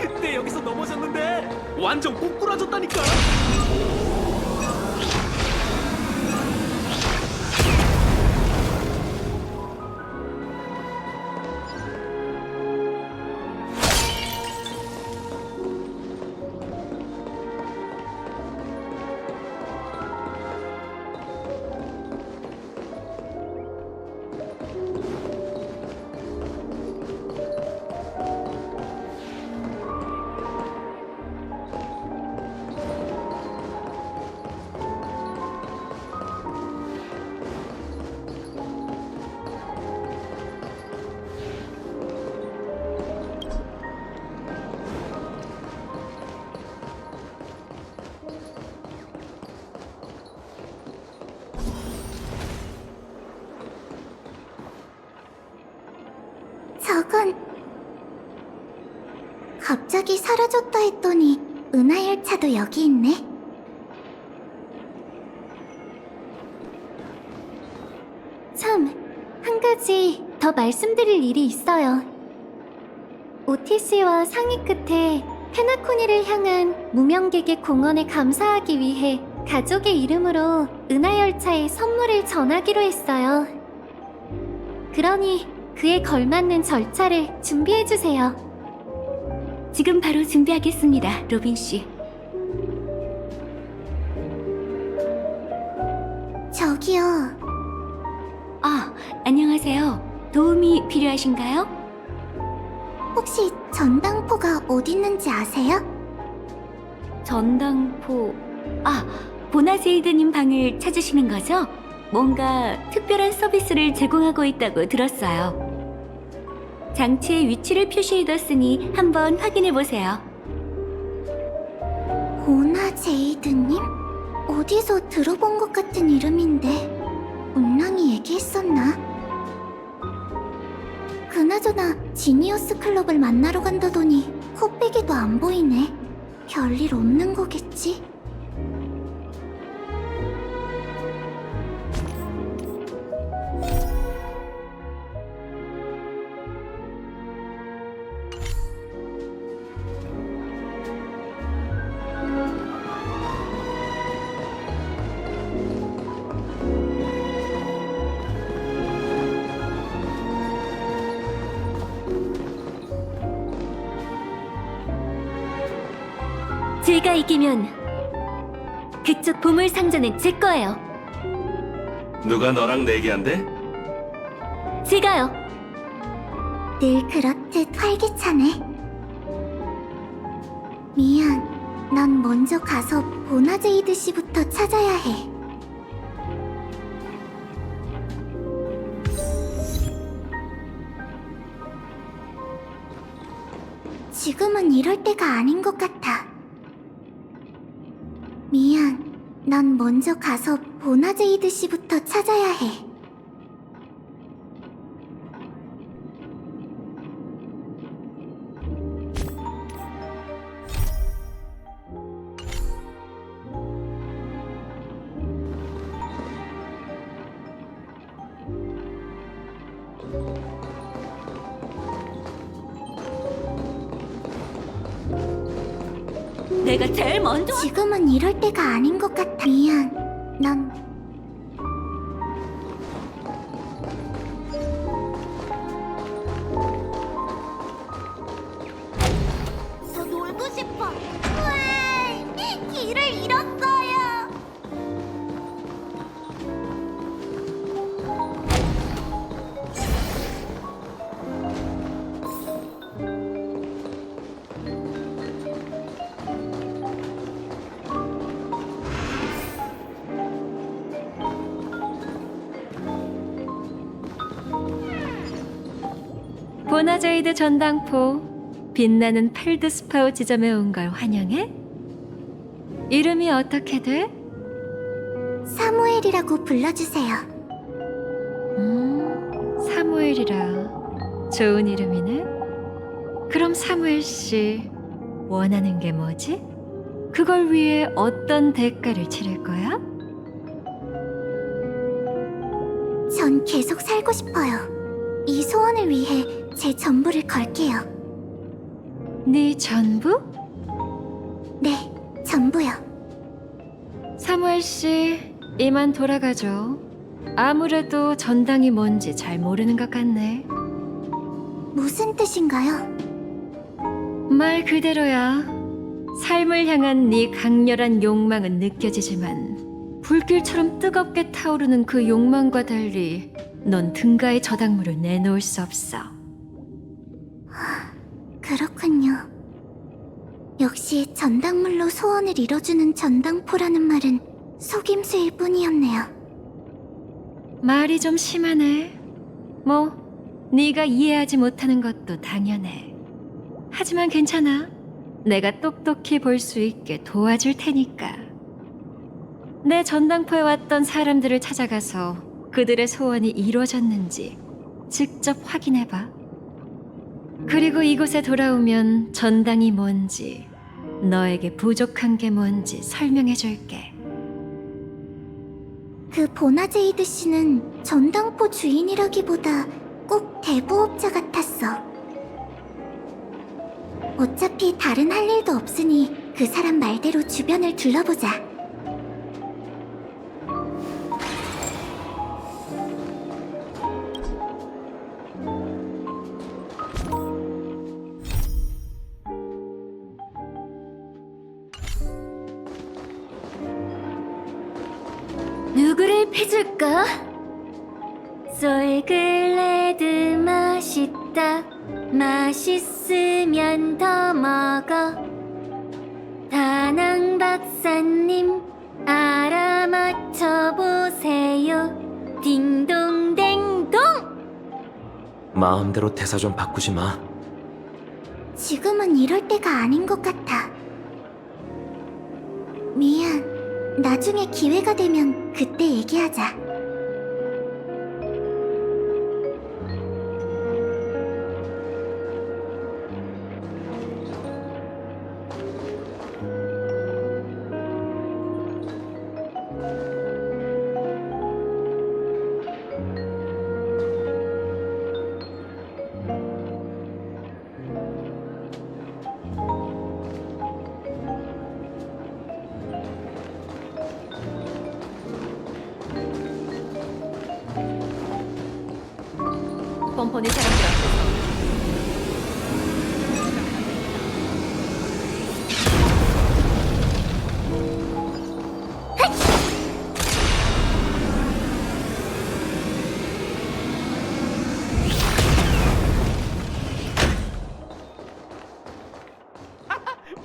그때 여기서 넘어졌는데 완전 꼬꾸라졌다니까. 저건 갑자기 사라졌다 했더니 은하열차도 여기 있네. 참, 한 가지 더 말씀드릴 일이 있어요. 오티시와 상의 끝에 페나코니를 향한 무명객의 공헌에 감사하기 위해 가족의 이름으로 은하열차에 선물을 전하기로 했어요. 그러니 그에 걸맞는 절차를 준비해주세요. 지금 바로 준비하겠습니다, 로빈 씨. 저기요. 아, 안녕하세요. 도움이 필요하신가요? 혹시 전당포가 어디 있는지 아세요? 전당포... 아, 보나제이드님 방을 찾으시는 거죠? 뭔가 특별한 서비스를 제공하고 있다고 들었어요. 장치에 위치를 표시해뒀으니 한번 확인해보세요. 보나 제이드님? 어디서 들어본 것 같은 이름인데 운랑이 얘기했었나? 그나저나 지니어스 클럽을 만나러 간다더니 코빼기도 안 보이네. 별일 없는 거겠지? 제가 이기면 그쪽 보물 상자는 제 거예요. 누가 너랑 내기한대? 제가요. 늘 그렇듯 활기차네. 미안, 난 먼저 가서 보나제이드 씨부터 찾아야 해. 지금은 이럴 때가 아닌 것 같아. 미안, 난 먼저 가서 보나제이드 씨부터 찾아야 해. 내가 제일 먼저 지금은 이럴 때가 아닌 것 같아. 미안, 난 더 놀고 싶어. 우와, 길을 잃었어요. 보나제이드 전당포, 빛나는 펠드스파우 지점에 온 걸 환영해? 이름이 어떻게 돼? 사무엘이라고 불러주세요. 사무엘이라 좋은 이름이네. 그럼 사무엘 씨, 원하는 게 뭐지? 그걸 위해 어떤 대가를 치를 거야? 전 계속 살고 싶어요. 이 소원을 위해 제 전부를 걸게요. 네 전부? 네, 전부요. 사무엘 씨, 이만 돌아가죠. 아무래도 전당이 뭔지 잘 모르는 것 같네. 무슨 뜻인가요? 말 그대로야. 삶을 향한 네 강렬한 욕망은 느껴지지만 불길처럼 뜨겁게 타오르는 그 욕망과 달리 넌 등가의 저당물을 내놓을 수 없어. 그렇군요. 역시 전당물로 소원을 이뤄주는 전당포라는 말은 속임수일 뿐이었네요. 말이 좀 심하네. 뭐, 네가 이해하지 못하는 것도 당연해. 하지만 괜찮아. 내가 똑똑히 볼 수 있게 도와줄 테니까. 내 전당포에 왔던 사람들을 찾아가서 그들의 소원이 이루어졌는지 직접 확인해봐. 그리고 이곳에 돌아오면 전당이 뭔지, 너에게 부족한 게 뭔지 설명해줄게. 그 보나제이드 씨는 전당포 주인이라기보다 꼭 대부업자 같았어. 어차피 다른 할 일도 없으니 그 사람 말대로 주변을 둘러보자. 누구를 패줄까? 솔글레드 맛있다. 맛있으면 더 먹어. 다낭 박사님 알아맞혀 보세요. 딩동댕동. 마음대로 대사 좀 바꾸지 마. 지금은 이럴 때가 아닌 것 같아. 미안. 나중에 기회가 되면 그때 얘기하자. 뻔뻔히 사람들 앞에서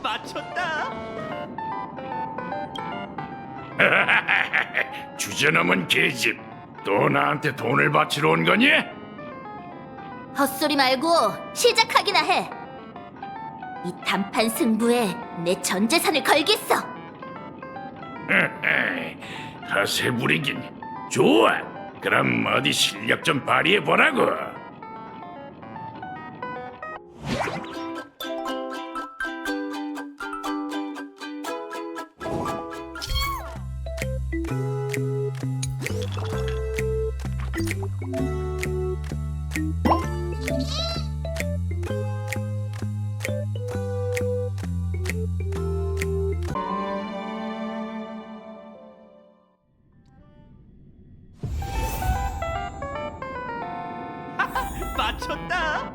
맞췄다. 주제넘은 계집, 또 나한테 돈을 바치러 온 거니? 헛소리 말고 시작하기나 해. 이 단판 승부에 내 전 재산을 걸겠어. 하세 부리긴 좋아. 그럼 어디 실력 좀 발휘해 보라고. 맞췄다.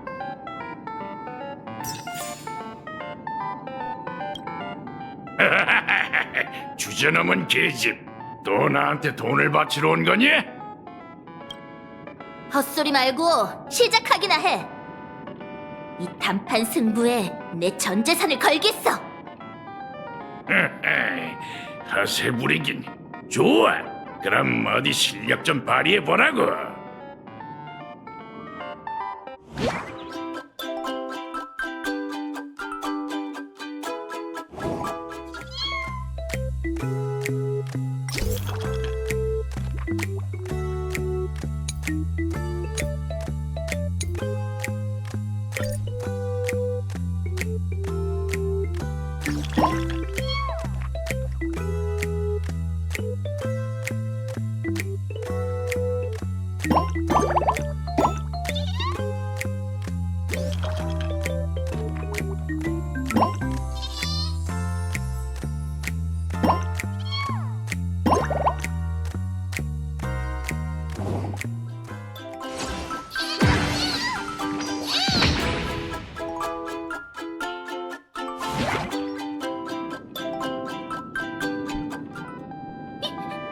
주제넘은 계집, 또 나한테 돈을 바치러 온 거니? 헛소리 말고 시작하기나 해. 이 단판 승부에 내 전 재산을 걸겠어. 하세 부리긴 좋아. 그럼 어디 실력 좀 발휘해 보라고.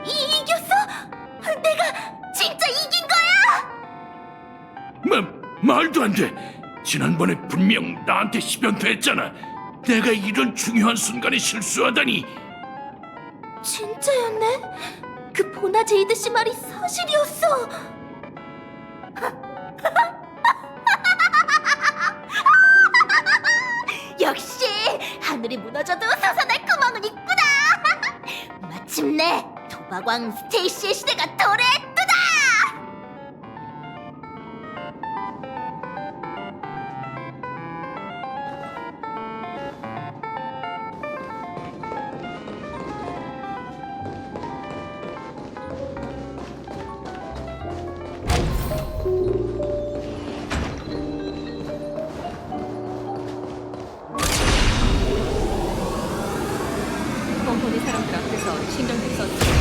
이겼어? 내가 진짜 이긴 거야? 말도 안 돼. 지난번에 분명 나한테 시변했잖아. 내가 이런 중요한 순간에 실수하다니. 진짜였네? 그 보나 제이드 씨 말이 사실이었어. 역시 하늘이 무너져도 솟아날 구멍은 있구나. 마침내 도박왕 스테이시의 시대가 도래했도다. 뻔뻔히 사람들 앞에서 신경질 써주세요.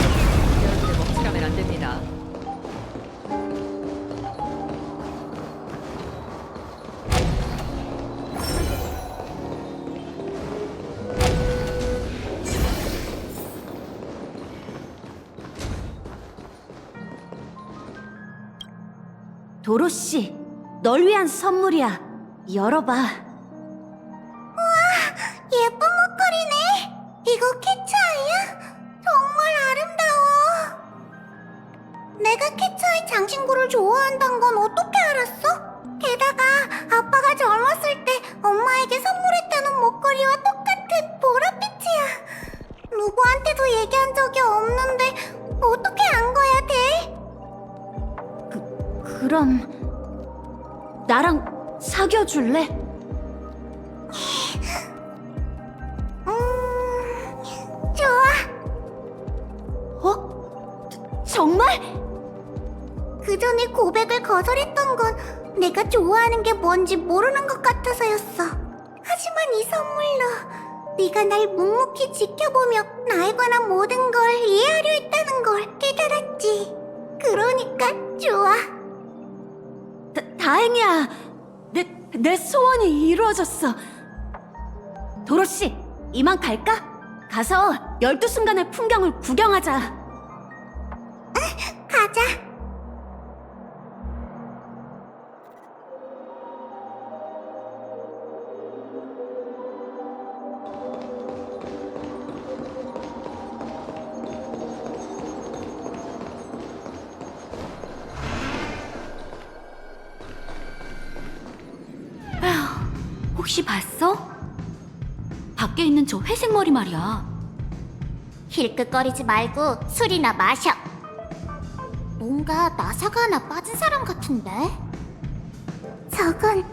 여러분들 먹칠하면 안 됩니다. 도로시, 널 위한 선물이야. 열어봐. 우와, 예쁜 목걸이네. 이거 캐차이야? 정말 아름다워. 내가 캐차이 장신구를 좋아한다는 건 어떻게 알았어? 게다가 아빠가 젊었을 때 엄마에게 선물했다는 목걸이와 똑같은 보랏빛이야. 누구한테도 얘기한 적이 없는데 어떻게 안 거야, 대? 그럼 나랑 사귀어줄래? 좋아. 어? 정말? 그 전에 고백을 거절했던 건 내가 좋아하는 게 뭔지 모르는 것 같아서였어. 하지만 이 선물로 네가 날 묵묵히 지켜보며 나에 관한 모든 걸 이해하려 했다는 걸 깨달았지. 그러니까 좋아. 다행이야. 내 소원이 이루어졌어. 도로시, 이만 갈까? 가서 12순간의 풍경을 구경하자. 가자. 혹시 봤어? 밖에 있는 저 회색 머리 말이야. 힐끗거리지 말고 술이나 마셔. 뭔가 나사가 하나 빠진 사람 같은데? 저건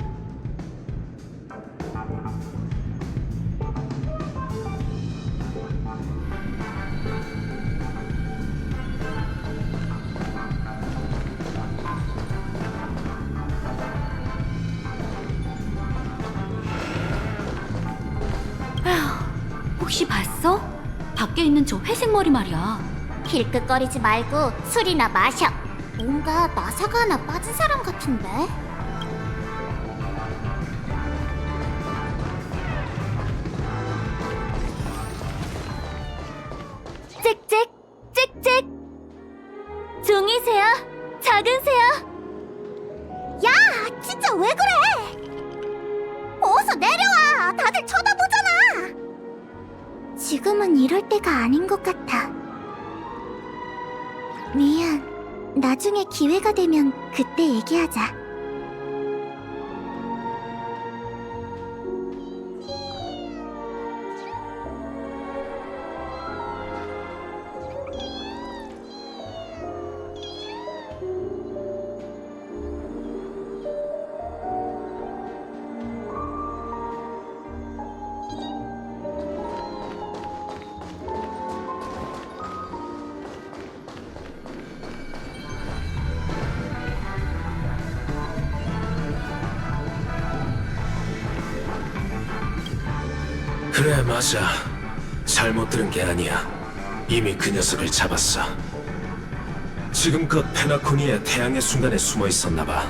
혹시 봤어? 밖에 있는 저 회색 머리 말이야. 힐끗거리지 말고 술이나 마셔. 뭔가 나사가 하나 빠진 사람 같은데? 짹짹, 짹짹. 종이 새야, 작은 새야. 야, 진짜 왜 그래? 어서 내려와. 다들 쳐다보잖아. 지금은 이럴 때가 아닌 것 같아. 미안. 나중에 기회가 되면 그때 얘기하자. 그래, 맞아. 잘못 들은 게 아니야. 이미 그 녀석을 잡았어. 지금껏 페나코니의 태양의 순간에 숨어 있었나 봐.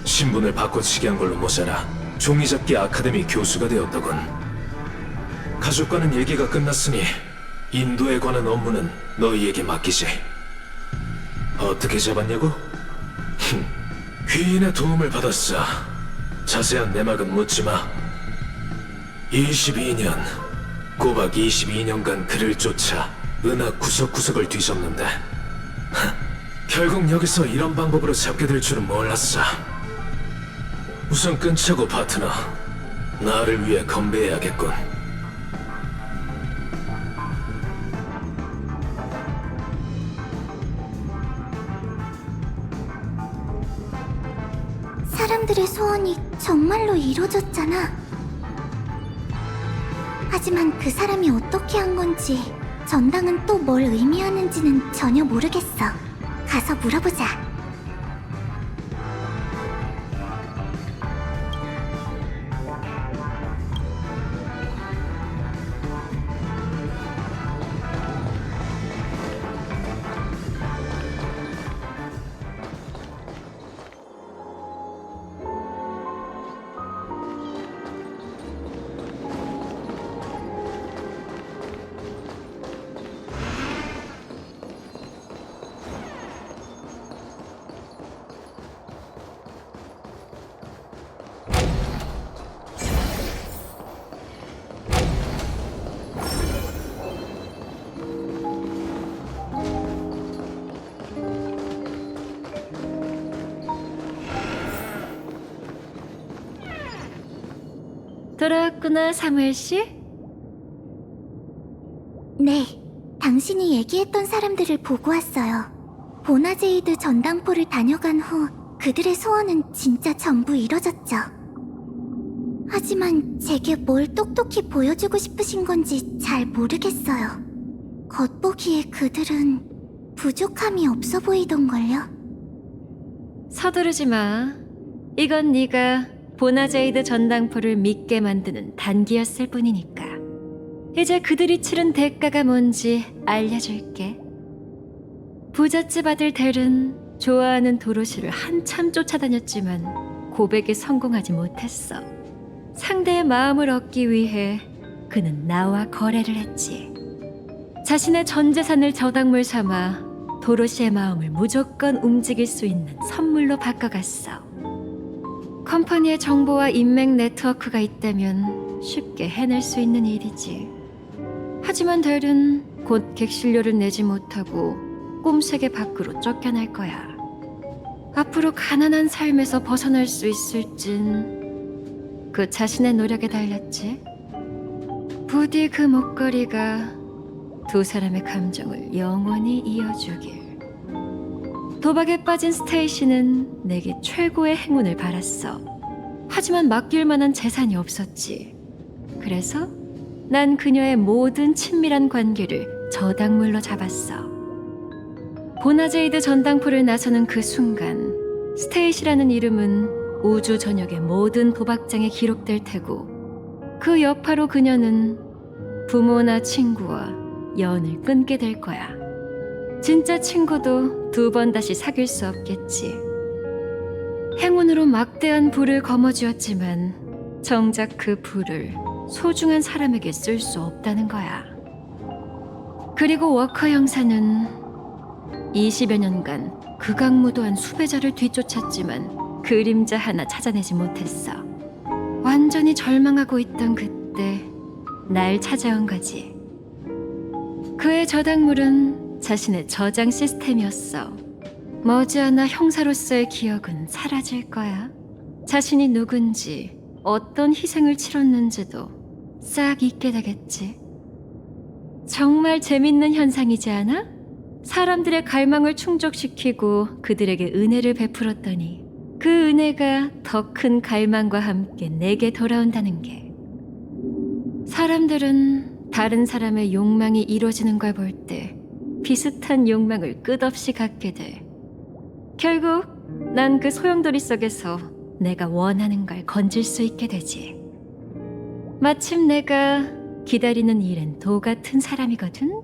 신분을 바꿔치기 한 걸로 모자라 종이접기 아카데미 교수가 되었더군. 가족과는 얘기가 끝났으니 인도에 관한 업무는 너희에게 맡기지. 어떻게 잡았냐고? 귀인의 도움을 받았어. 자세한 내막은 묻지 마. 22년, 꼬박 22년간 그를 쫓아 은하 구석구석을 뒤졌는데 결국 여기서 이런 방법으로 잡게 될 줄은 몰랐어. 우선 끊자고, 파트너. 나를 위해 건배해야겠군. 사람들의 소원이 정말로 이루어졌잖아. 하지만 그 사람이 어떻게 한 건지, 전당은 또 뭘 의미하는지는 전혀 모르겠어. 가서 물어보자. 돌아왔구나, 사무엘 씨. 네, 당신이 얘기했던 사람들을 보고 왔어요. 보나제이드 전당포를 다녀간 후 그들의 소원은 진짜 전부 이뤄졌죠. 하지만 제게 뭘 똑똑히 보여주고 싶으신 건지 잘 모르겠어요. 겉보기에 그들은 부족함이 없어 보이던걸요? 서두르지 마. 이건 네가 보나제이드 전당포를 믿게 만드는 단기였을 뿐이니까. 이제 그들이 치른 대가가 뭔지 알려줄게. 부잣집 아들 델은 좋아하는 도로시를 한참 쫓아다녔지만 고백에 성공하지 못했어. 상대의 마음을 얻기 위해 그는 나와 거래를 했지. 자신의 전 재산을 저당물 삼아 도로시의 마음을 무조건 움직일 수 있는 선물로 바꿔갔어. 컴퍼니의 정보와 인맥 네트워크가 있다면 쉽게 해낼 수 있는 일이지. 하지만 델은 곧 객실료를 내지 못하고 꿈세계 밖으로 쫓겨날 거야. 앞으로 가난한 삶에서 벗어날 수 있을진 그 자신의 노력에 달렸지. 부디 그 목걸이가 두 사람의 감정을 영원히 이어주길. 도박에 빠진 스테이시는 내게 최고의 행운을 바랐어. 하지만 맡길 만한 재산이 없었지. 그래서 난 그녀의 모든 친밀한 관계를 저당물로 잡았어. 보나제이드 전당포를 나서는 그 순간 스테이시라는 이름은 우주 전역의 모든 도박장에 기록될 테고 그 여파로 그녀는 부모나 친구와 연을 끊게 될 거야. 진짜 친구도 두 번 다시 사귈 수 없겠지. 행운으로 막대한 부를 거머쥐었지만 정작 그 부를 소중한 사람에게 쓸 수 없다는 거야. 그리고 워커 형사는 20여 년간 극악무도한 수배자를 뒤쫓았지만 그림자 하나 찾아내지 못했어. 완전히 절망하고 있던 그때 날 찾아온 거지. 그의 저당물은 자신의 저장 시스템이었어. 머지않아 형사로서의 기억은 사라질 거야. 자신이 누군지, 어떤 희생을 치렀는지도 싹 잊게 되겠지. 정말 재밌는 현상이지 않아? 사람들의 갈망을 충족시키고 그들에게 은혜를 베풀었더니 그 은혜가 더 큰 갈망과 함께 내게 돌아온다는 게. 사람들은 다른 사람의 욕망이 이루어지는 걸 볼 때 비슷한 욕망을 끝없이 갖게 돼. 결국 난 그 소용돌이 속에서 내가 원하는 걸 건질 수 있게 되지. 마침 내가 기다리는 일엔 도 같은 사람이거든.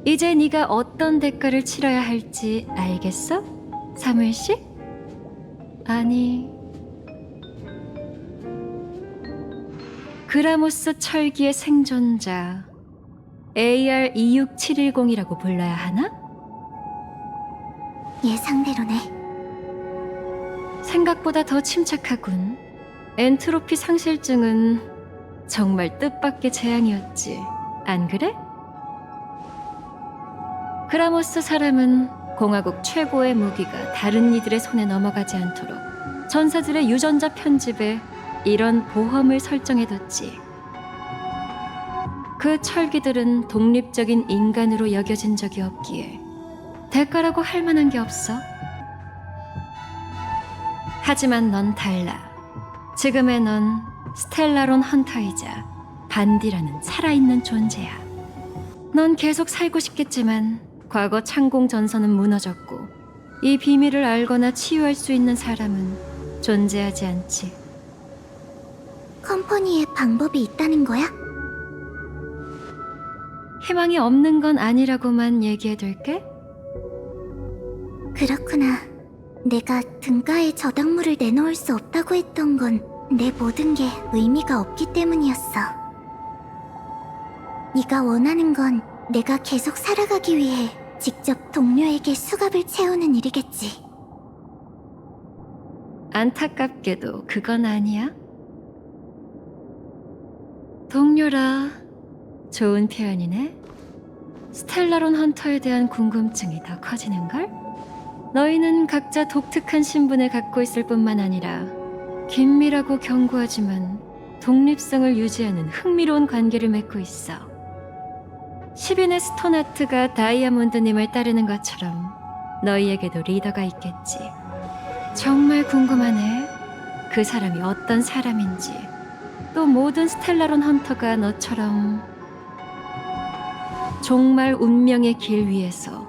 이제 네가 어떤 대가를 치러야 할지 알겠어? 사무엘 씨? 아니, 그라모스 철기의 생존자 AR-26710이라고 불러야 하나? 예상대로네. 생각보다 더 침착하군. 엔트로피 상실증은 정말 뜻밖의 재앙이었지. 안 그래? 그라모스 사람은 공화국 최고의 무기가 다른 이들의 손에 넘어가지 않도록 전사들의 유전자 편집에 이런 보험을 설정해뒀지. 그 철기들은 독립적인 인간으로 여겨진 적이 없기에 대가라고 할 만한 게 없어. 하지만 넌 달라. 지금의 넌 스텔라론 헌터이자 반디라는 살아있는 존재야. 넌 계속 살고 싶겠지만 과거 창공 전선은 무너졌고 이 비밀을 알거나 치유할 수 있는 사람은 존재하지 않지. 컴퍼니에 방법이 있다는 거야? 희망이 없는 건 아니라고만 얘기해둘게. 그렇구나. 내가 등가에 저당물을 내놓을 수 없다고 했던 건 내 모든 게 의미가 없기 때문이었어. 네가 원하는 건 내가 계속 살아가기 위해 직접 동료에게 수갑을 채우는 일이겠지. 안타깝게도 그건 아니야. 동료라 좋은 표현이네. 스텔라론 헌터에 대한 궁금증이 더 커지는걸? 너희는 각자 독특한 신분을 갖고 있을 뿐만 아니라 긴밀하고 견고하지만 독립성을 유지하는 흥미로운 관계를 맺고 있어. 10인의 스톤하트가 다이아몬드님을 따르는 것처럼 너희에게도 리더가 있겠지. 정말 궁금하네. 그 사람이 어떤 사람인지. 또 모든 스텔라론 헌터가 너처럼 정말 운명의 길 위에서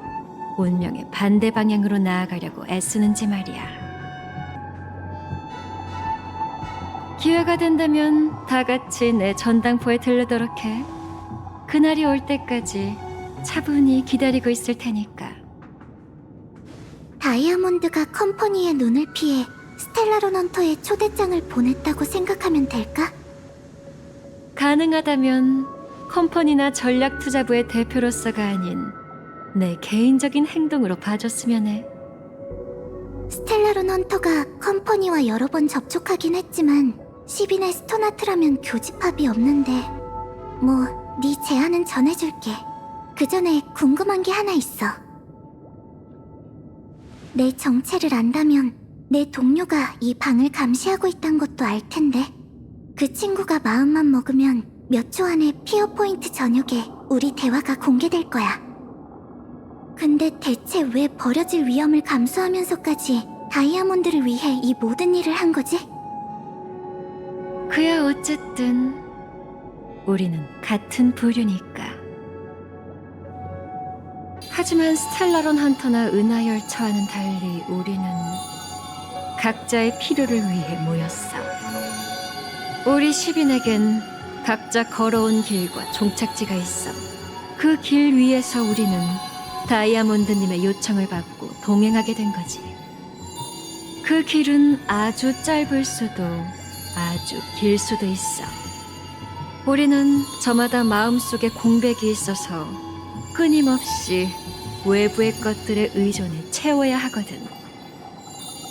운명의 반대 방향으로 나아가려고 애쓰는지 말이야. 기회가 된다면 다 같이 내 전당포에 들르도록 해. 그날이 올 때까지 차분히 기다리고 있을 테니까. 다이아몬드가 컴퍼니의 눈을 피해 스텔라론 헌터에 초대장을 보냈다고 생각하면 될까? 가능하다면 컴퍼니나 전략투자부의 대표로서가 아닌 내 개인적인 행동으로 봐줬으면 해. 스텔라론 헌터가 컴퍼니와 여러 번 접촉하긴 했지만 시빈의 스토나트라면 교집합이 없는데 뭐 네 제안은 전해줄게. 그 전에 궁금한 게 하나 있어. 내 정체를 안다면 내 동료가 이 방을 감시하고 있단 것도 알 텐데 그 친구가 마음만 먹으면 몇 초 안에 피어 포인트 저녁에 우리 대화가 공개될 거야. 근데 대체 왜 버려질 위험을 감수하면서까지 다이아몬드를 위해 이 모든 일을 한 거지? 그야 어쨌든 우리는 같은 부류니까. 하지만 스텔라론 헌터나 은하열차와는 달리 우리는 각자의 필요를 위해 모였어. 우리 시빈에겐 각자 걸어온 길과 종착지가 있어. 그 길 위에서 우리는 다이아몬드님의 요청을 받고 동행하게 된 거지. 그 길은 아주 짧을 수도 아주 길 수도 있어. 우리는 저마다 마음속에 공백이 있어서 끊임없이 외부의 것들에 의존해 채워야 하거든.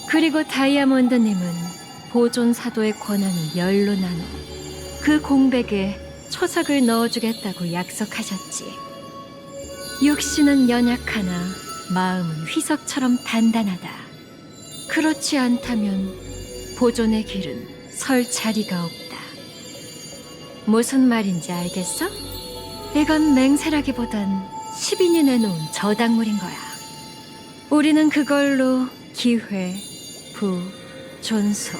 그리고 다이아몬드님은 보존 사도의 권한을 열로 나눠 그 공백에 초석을 넣어주겠다고 약속하셨지. 육신은 연약하나 마음은 휘석처럼 단단하다. 그렇지 않다면 보존의 길은 설 자리가 없다. 무슨 말인지 알겠어? 이건 맹세라기보단 시빈이 내놓은 저당물인 거야. 우리는 그걸로 기회, 부, 존속,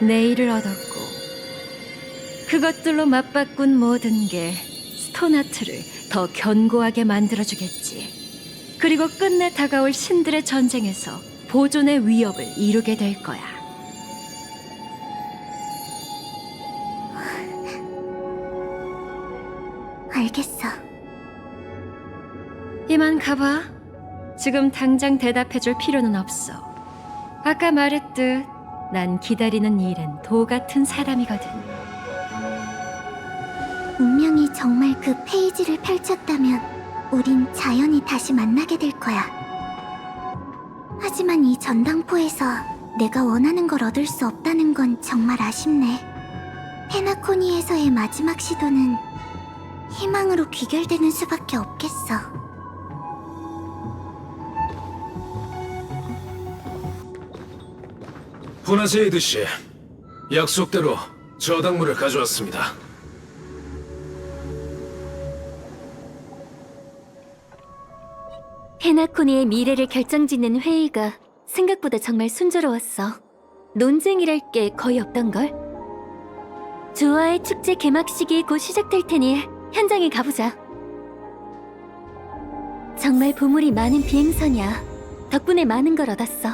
내일을 얻었고 그것들로 맞바꾼 모든 게 스토나트를 더 견고하게 만들어주겠지. 그리고 끝내 다가올 신들의 전쟁에서 보존의 위협을 이루게 될 거야. 알겠어. 이만 가봐. 지금 당장 대답해줄 필요는 없어. 아까 말했듯 난 기다리는 일엔 도 같은 사람이거든. 운명이 정말 그 페이지를 펼쳤다면 우린 자연히 다시 만나게 될 거야. 하지만 이 전당포에서 내가 원하는 걸 얻을 수 없다는 건 정말 아쉽네. 페나코니에서의 마지막 시도는 희망으로 귀결되는 수밖에 없겠어. 후나세이드 씨, 약속대로 저당물을 가져왔습니다. 페나코니의 미래를 결정짓는 회의가 생각보다 정말 순조로웠어. 논쟁이랄 게 거의 없던걸. 조아의 축제 개막식이 곧 시작될 테니 현장에 가보자. 정말 보물이 많은 비행선이야. 덕분에 많은 걸 얻었어.